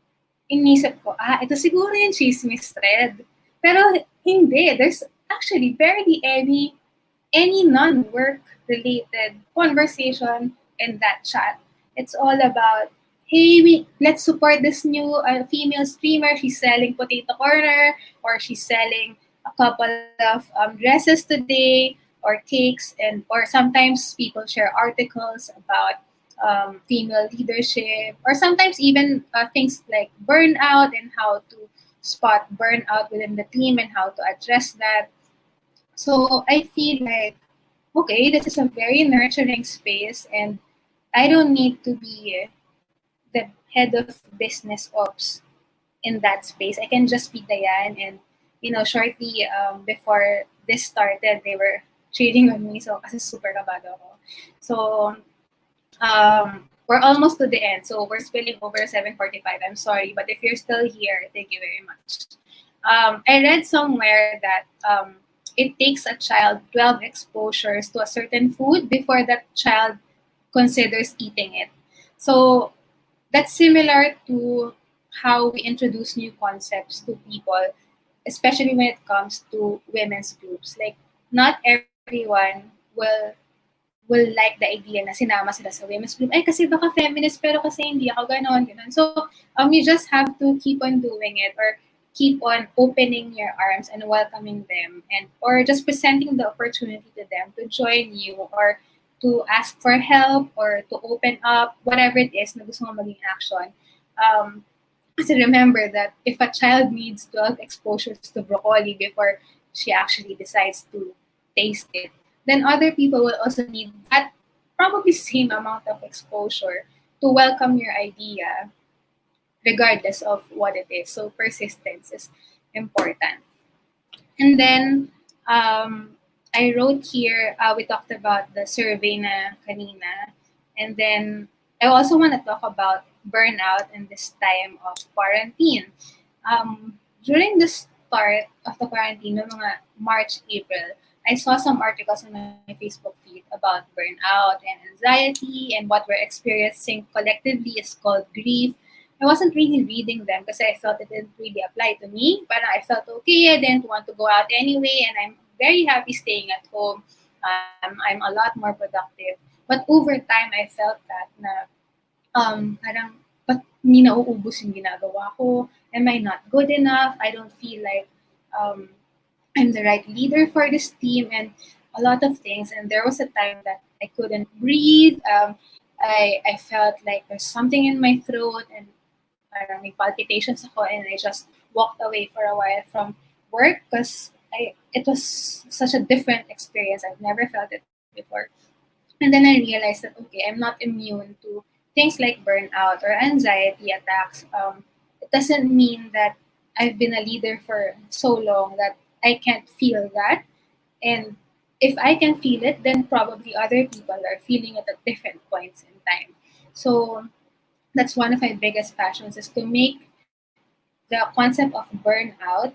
inisip ko, ito siguro yung chismis thread. Pero hindi. There's actually barely any non-work related conversation in that chat. It's all about, hey, let's support this new female streamer. She's selling potato corner, or she's selling a couple of dresses today, or cakes, and or sometimes people share articles about female leadership, or sometimes even things like burnout and how to spot burnout within the team and how to address that. So I feel like, okay, this is a very nurturing space, and I don't need to be the head of business ops in that space. I can just be Diane, and shortly before this started, they were cheating on me, so kasi super kabado ako. So we're almost to the end, so we're spilling over 7:45. I'm sorry, but if you're still here, thank you very much. I read somewhere that it takes a child 12 exposures to a certain food before that child considers eating it. So that's similar to how we introduce new concepts to people, especially when it comes to women's groups. Like, not everyone will like the idea na sinama sila sa women's group. Ay, kasi baka feminist, pero kasi hindi ako ganon. So, you just have to keep on doing it, or keep on opening your arms and welcoming them, and or just presenting the opportunity to them to join you, or to ask for help, or to open up, whatever it is na gusto mo maging action. Kasi remember that if a child needs 12 exposures to broccoli before she actually decides to taste it, then other people will also need that probably same amount of exposure to welcome your idea, regardless of what it is. So persistence is important. And then I wrote here, we talked about the survey na kanina. And then I also want to talk about burnout in this time of quarantine. During the start of the quarantine, no mga March, April, I saw some articles on my Facebook feed about burnout and anxiety, and what we're experiencing collectively is called grief. I wasn't really reading them because I felt it didn't really apply to me, but I felt okay. I didn't want to go out anyway, and I'm very happy staying at home. I'm a lot more productive. But over time, I felt that na parang, ba't hindi nauubos yung ginagawa ko? Am I not good enough? I don't feel like um, I'm the right leader for this team, and a lot of things. And there was a time that I couldn't breathe. I felt like there's something in my throat, and parang may palpitations ako, and I just walked away for a while from work because it was such a different experience. I've never felt it before. And then I realized that, okay, I'm not immune to things like burnout or anxiety attacks. It doesn't mean that I've been a leader for so long that I can't feel that. And if I can feel it, then probably other people are feeling it at different points in time. So that's one of my biggest passions, is to make the concept of burnout,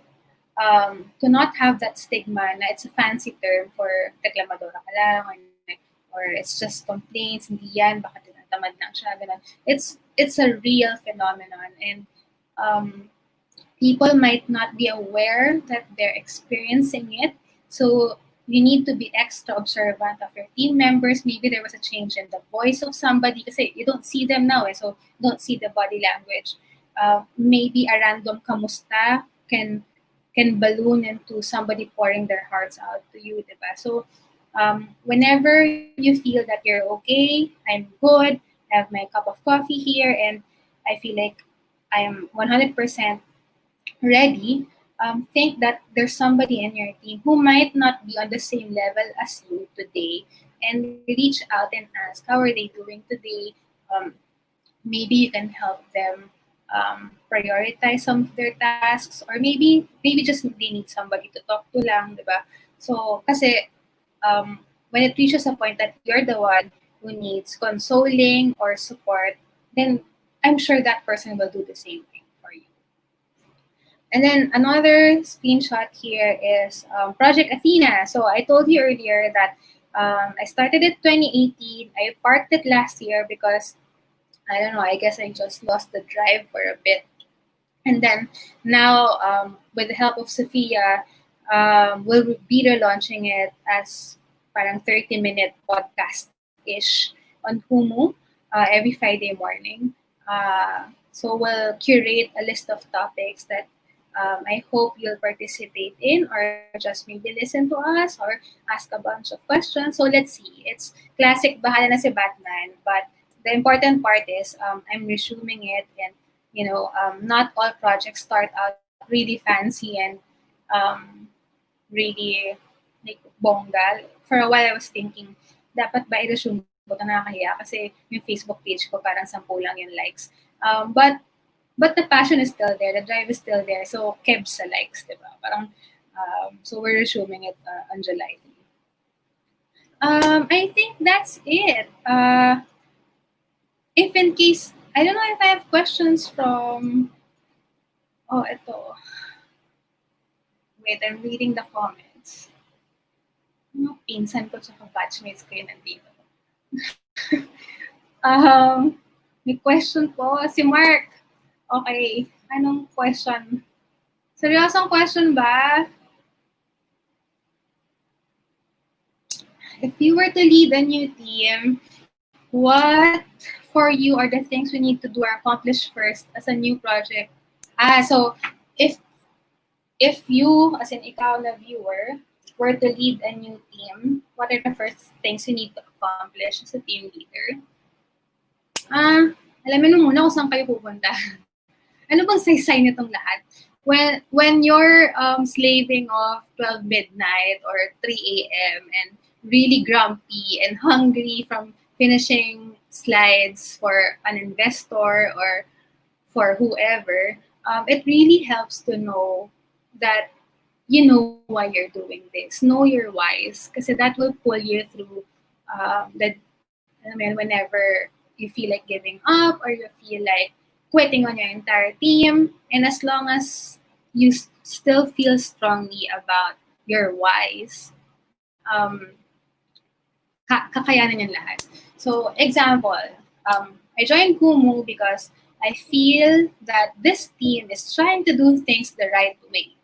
to not have that stigma na it's a fancy term for reklamadora ka lang, or it's just complaints, hindi yan, baka tinatamad lang siya, ganun. It's a real phenomenon, and um, people might not be aware that they're experiencing it. So you need to be extra observant of your team members. Maybe there was a change in the voice of somebody because you don't see them now, so you don't see the body language. Maybe a random kamusta can balloon into somebody pouring their hearts out to you, diba? So whenever you feel that you're okay, I'm good, I have my cup of coffee here, and I feel like I am 100% ready, think that there's somebody in your team who might not be on the same level as you today, and reach out and ask, how are they doing today? Um, Maybe you can help them prioritize some of their tasks, or maybe just they need somebody to talk to lang, diba? So, kasi when it reaches a point that you're the one who needs consoling or support, then I'm sure that person will do the same thing for you. And then another screenshot here is Project Athena. So I told you earlier that I started it 2018. I parked it last year because I don't know, I guess I just lost the drive for a bit. And then now, with the help of Sophia, we'll be relaunching it as parang 30-minute podcast-ish on Kumu every Friday morning. So we'll curate a list of topics that I hope you'll participate in, or just maybe listen to us or ask a bunch of questions. So let's see. It's classic bahala na si Batman, but the important part is I'm resuming it, and not all projects start out really fancy and um, really like bongga. For a while I was thinking, dapat ba i-resume ko, ito nakakahiya kasi yung Facebook page ko parang 10 lang yung likes. But the passion is still there, the drive is still there. So kebs sa likes, diba? Parang so we're resuming it on July 3. I think that's it. If in case, I don't know if I have questions from, ito. Wait, I'm reading the comments. Pinsan ko tsaka batchmates ko yun nandito. May question po. Si Mark. Okay. Anong question? Seryosong question ba? If you were to lead a new team, what for you are the things we need to do or accomplish first as a new project? So if you, as in ikaw na viewer, were to lead a new team, what are the first things you need to accomplish as a team leader? Alamin mo muna kung saan kayo pupunta. Ano bang saysay nitong lahat? When you're slaving off 12 midnight or 3 a.m. and really grumpy and hungry from finishing slides for an investor or for whoever, it really helps to know that you know why you're doing this. Know your whys, kasi that will pull you through whenever you feel like giving up or you feel like quitting on your entire team. And as long as you still feel strongly about your whys, kakayanan yung lahat. So, example, I joined Kumu because I feel that this team is trying to do things the right way.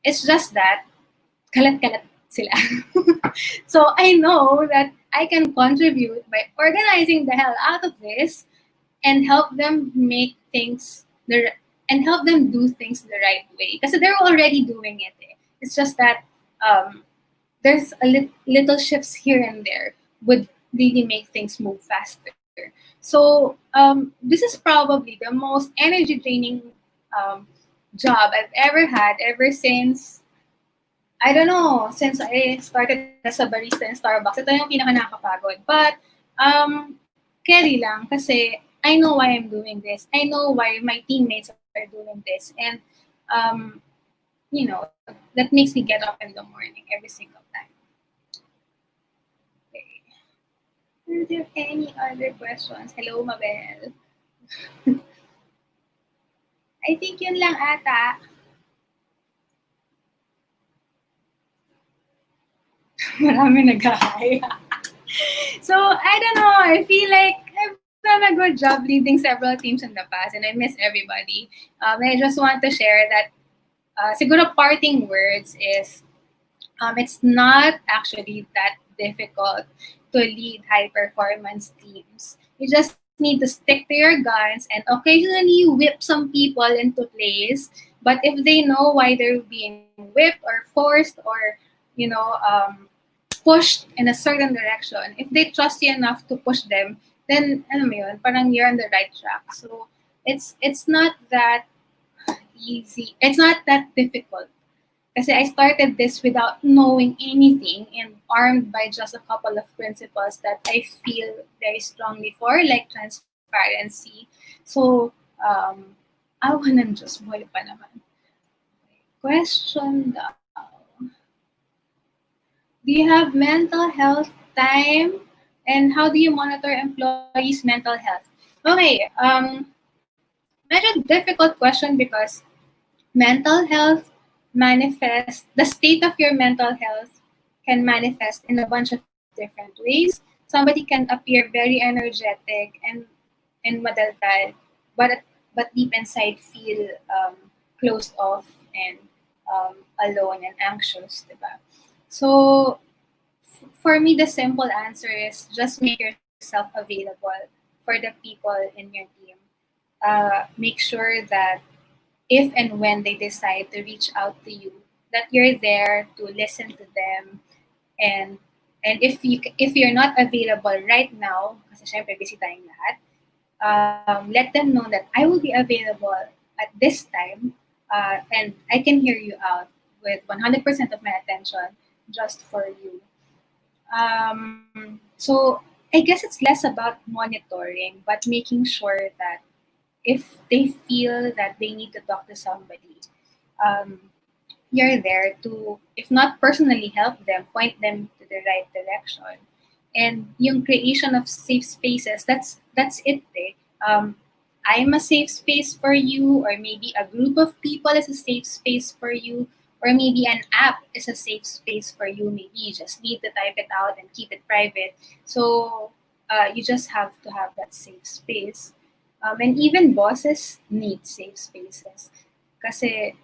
It's just that kalat-kalat sila. So I know that I can contribute by organizing the hell out of this and help them make things and help them do things the right way. Because they're already doing it. Eh. It's just that um, there's little shifts here and there would really make things move faster. So this is probably the most energy draining um, job I've ever had ever since I don't know, since I started as a barista in Starbucks, ito yung pinaka nakakapagod. But, carry lang kasi I know why I'm doing this. I know why my teammates are doing this. And, that makes me get up in the morning every single time. Okay. Are there any other questions? Hello, Mabel. I think yun lang ata. Marami nag-hi. So, I don't know. I feel like I've done a good job leading several teams in the past and I miss everybody. I just want to share that siguro parting words is it's not actually that difficult to lead high performance teams. You just need to stick to your guns and occasionally whip some people into place. But if they know why they're being whipped or forced or, you know, pushed in a certain direction, if they trust you enough to push them, then alam mo yun, parang you're on the right track. So it's not that easy. It's not that difficult. Kasi I started this without knowing anything and armed by just a couple of principles that I feel very strongly for, like transparency. So, awa ng Diyos, buhay pa naman. Question daw. Do you have mental health time? And how do you monitor employees' mental health? Okay, medyo difficult question because mental health the state of your mental health can manifest in a bunch of different ways. Somebody can appear very energetic and madaldal, but deep inside feel closed off and alone and anxious, diba? So for me, the simple answer is just make yourself available for the people in your team. Make sure that if and when they decide to reach out to you, that you're there to listen to them and if you're not available right now, kasi syempre busy tayong lahat, let them know that I will be available at this time and I can hear you out with 100% of my attention just for you. So I guess it's less about monitoring, but making sure that if they feel that they need to talk to somebody, um, you're there to, if not personally help them, point them to the right direction. And yung creation of safe spaces, that's it. Eh. I'm a safe space for you, or maybe a group of people is a safe space for you, or maybe an app is a safe space for you. Maybe you just need to type it out and keep it private. So you just have to have that safe space. And even bosses need safe spaces. Kasi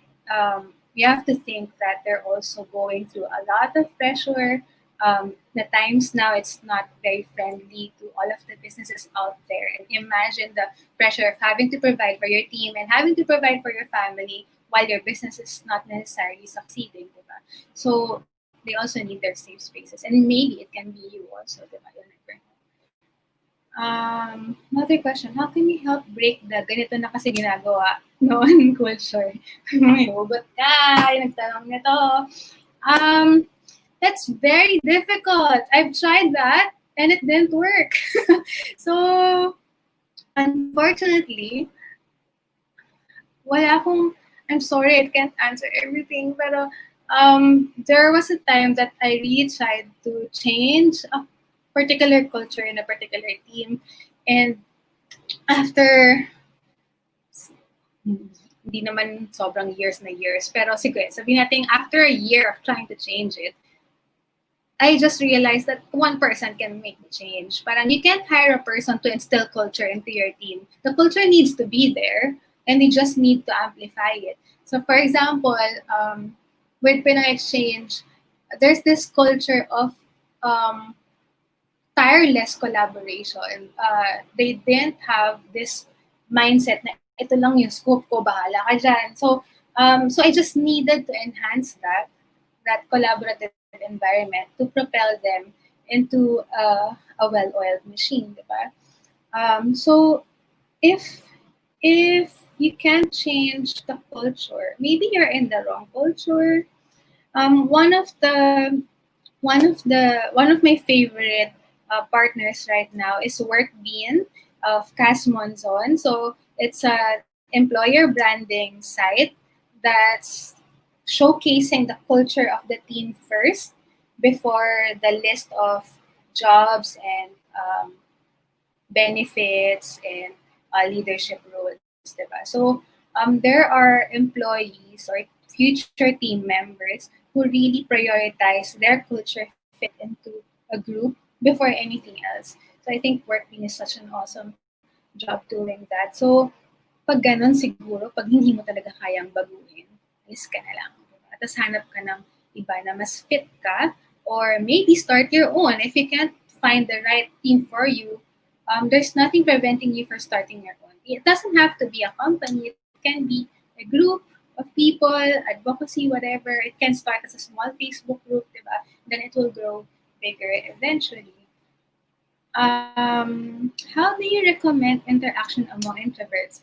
you have to think that they're also going through a lot of pressure. The times now, it's not very friendly to all of the businesses out there. And imagine the pressure of having to provide for your team and having to provide for your family while your business is not necessarily succeeding. Diba? So they also need their safe spaces. And maybe it can be you also. Diba? You'll never know. Another question, how can you help break the ganito na kasi ginagawa noon culture? May hugot ka, yung nagtanong nito. That's very difficult. I've tried that and it didn't work. So, unfortunately, wala akong, I'm sorry, I can't answer everything, pero There was a time that I really tried to change a particular culture in a particular team, and after hindi naman sobrang years na years, pero sige, sabihin natin after a year of trying to change it, I just realized that one person can make the change. Parang you can't hire a person to instill culture into your team. The culture needs to be there, and you just need to amplify it. So, for example, with Pinoy Exchange, there's this culture of um, tireless collaboration. They didn't have this mindset na ito lang yung scope ko, bahala ka dyan. So I just needed to enhance that collaborative environment to propel them into a well-oiled machine, di ba? So if if you can't change the culture, maybe you're in the wrong culture. One of my favorite partners right now is Workbean of Cas Monzon. So it's a employer branding site that's showcasing the culture of the team first before the list of jobs and benefits and leadership roles, diba? So there are employees or future team members who really prioritize their culture fit into a group before anything else. So I think working is such an awesome job doing that. So pag ganun siguro, pag hindi mo talaga kayang baguhin, alis ka na lang. Diba? Tapos hanap ka ng iba na mas fit ka, or maybe start your own. If you can't find the right team for you, there's nothing preventing you from starting your own. It doesn't have to be a company. It can be a group of people, advocacy, whatever. It can start as a small Facebook group, diba? Then it will grow bigger eventually. How do you recommend interaction among introverts?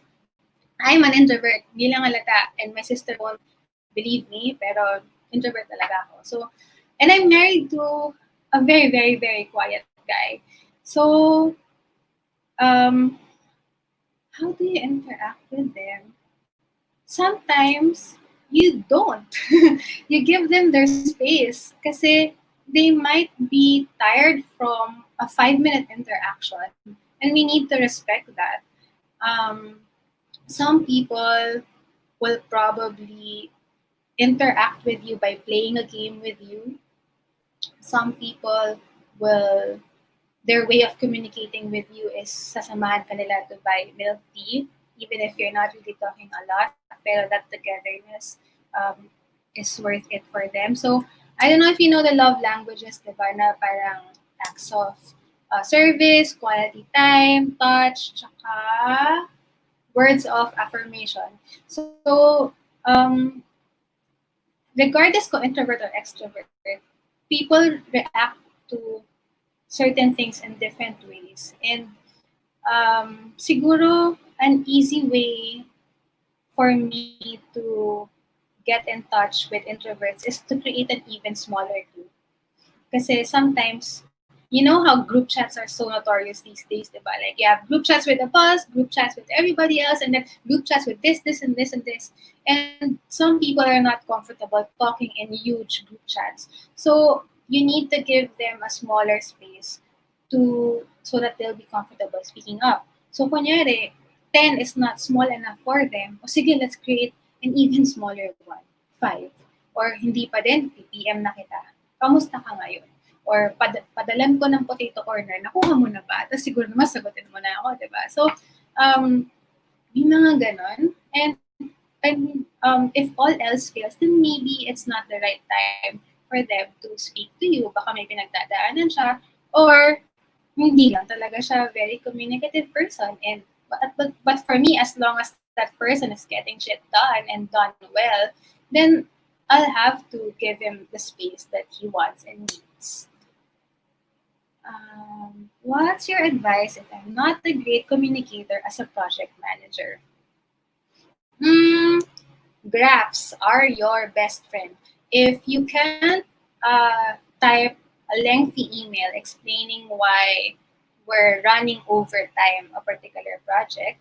I'm an introvert, hindi lang halata, and my sister won't believe me, pero introvert talaga ako. So, and I'm married to a very, very, very quiet guy. So, um, how do you interact with them? Sometimes you don't. You give them their space kasi they might be tired from a 5-minute interaction, and we need to respect that. Um, some people will probably interact with you by playing a game with you. Some people will, their way of communicating with you is sasamahan ka nila to buy milk tea, even if you're not really talking a lot, pero that togetherness is worth it for them. So, I don't know if you know the love languages, diba, na parang acts of service, quality time, touch, tsaka words of affirmation. So, regardless kung introvert or extrovert, people react to certain things in different ways. And siguro an easy way for me to get in touch with introverts is to create an even smaller group. Kasi sometimes, you know how group chats are so notorious these days, diba? Like you have group chats with the boss, group chats with everybody else, and then group chats with this, and this, and this. And some people are not comfortable talking in huge group chats. So you need to give them a smaller space so that they'll be comfortable speaking up. So kunyari, 10 is not small enough for them. O sige, let's create an even smaller one, 5. Or hindi pa din, PM na kita. Kamusta ka ngayon? Or padalan ko ng potato corner, nakuha mo na ba? Tapos siguro naman sagutin mo na ako, diba? So, yung mga ganon. And if all else fails, then maybe it's not the right time for them to speak to you. Baka may pinagdadaanan siya. Or hindi lang talaga siya very communicative person. And but for me, as long as that person is getting shit done and done well, then I'll have to give him the space that he wants and needs. What's your advice if I'm not a great communicator as a project manager? Mm, Graphs are your best friend. If you can't type a lengthy email explaining why we're running over time a particular project,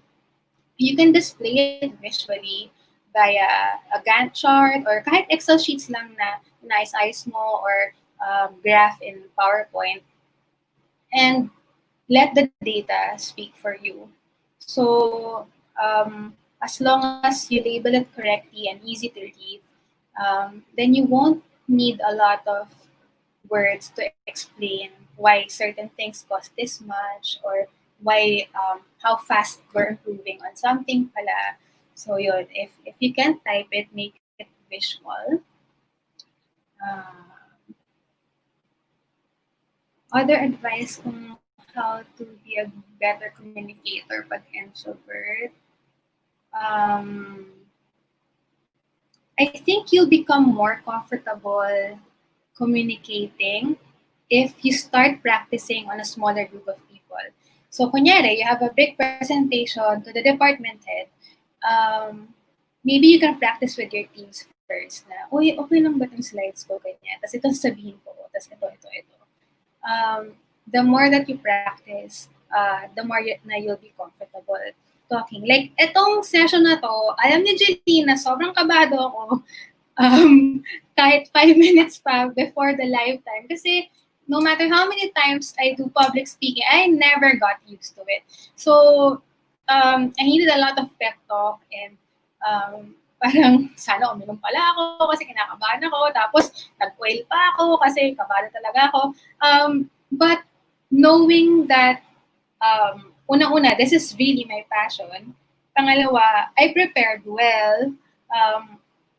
you can display it visually. via a Gantt chart or kahit Excel sheets lang na nice mo or graph in PowerPoint, and let the data speak for you. So as long as you label it correctly and easy to read, then you won't need a lot of words to explain why certain things cost this much or why how fast we're improving on something pala. So yun, if you can type it, make it visual. Uh, Other advice kung how to be a better communicator pag introvert. Um, I think you'll become more comfortable communicating if you start practicing on a smaller group of people. So, kunyari, you have a big presentation to the department head. Maybe you can practice with your teams first na, uy, okay lang ba itong slides ko, ganyan. Tapos ito sabihin ko, tapos ito. The more that you practice, the more na you'll be comfortable talking. Like, etong session na to, alam ni Jeline na sobrang kabado ako kahit 5 minutes pa before the live time. Kasi no matter how many times I do public speaking, I never got used to it. So, I needed a lot of pep talk and parang sana uminom pala ako kasi kinakabahan ako. Tapos, nag-oil pa ako kasi kabado talaga ako. But knowing that, unang-una, this is really my passion. Pangalawa, I prepared well.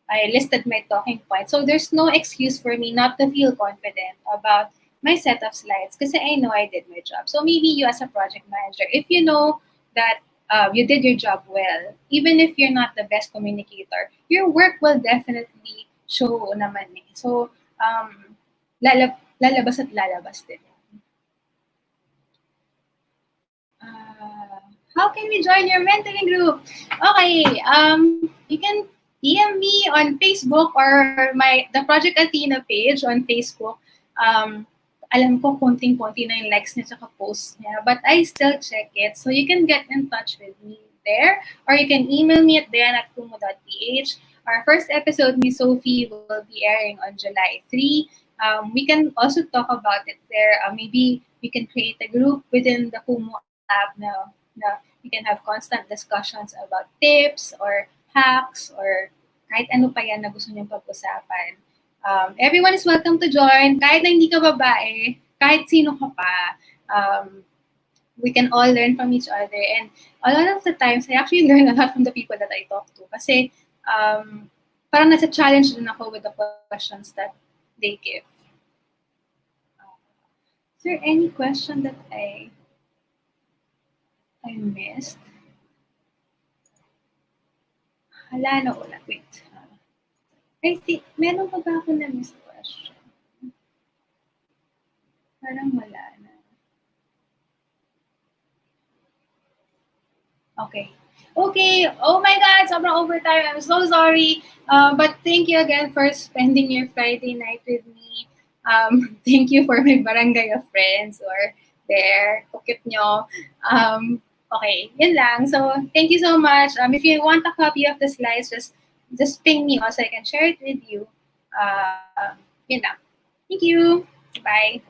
I listed my talking points. So there's no excuse for me not to feel confident about my set of slides because I know I did my job. So maybe you as a project manager, if you know that you did your job well, even if you're not the best communicator, your work will definitely show naman eh. So, lalabas at lalabas din. How can we join your mentoring group? Okay, you can DM me on Facebook or the Project Athena page on Facebook. Alam ko konting-konti na yung likes niya tsaka posts niya, but I still check it. So you can get in touch with me there, or you can email me at deanne@kumu.ph. Our first episode, Miss Sophie, will be airing on July 3. We can also talk about it there. Maybe we can create a group within the Kumu app na we can have constant discussions about tips or hacks or kahit ano pa yan na gusto niyong pag-usapan. Everyone is welcome to join. Kahit na hindi ka babae, kahit sino ka pa, we can all learn from each other. And a lot of the times, I actually learn a lot from the people that I talk to. Kasi parang nasa challenge din ako with the questions that they give. Is there any question that I missed? Hala na ulit. Wait. I think, meron pa ba ako na-miss question? Parang wala na. Okay. Okay. Oh my God, sobrang overtime. I'm so sorry. But thank you again for spending your Friday night with me. Thank you for my barangay of friends who are there. Kukit nyo. Okay, yun lang. So, thank you so much. If you want a copy of the slides, just ping me also. I can share it with you. Yun lang. Thank you. Bye.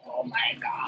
Oh my God.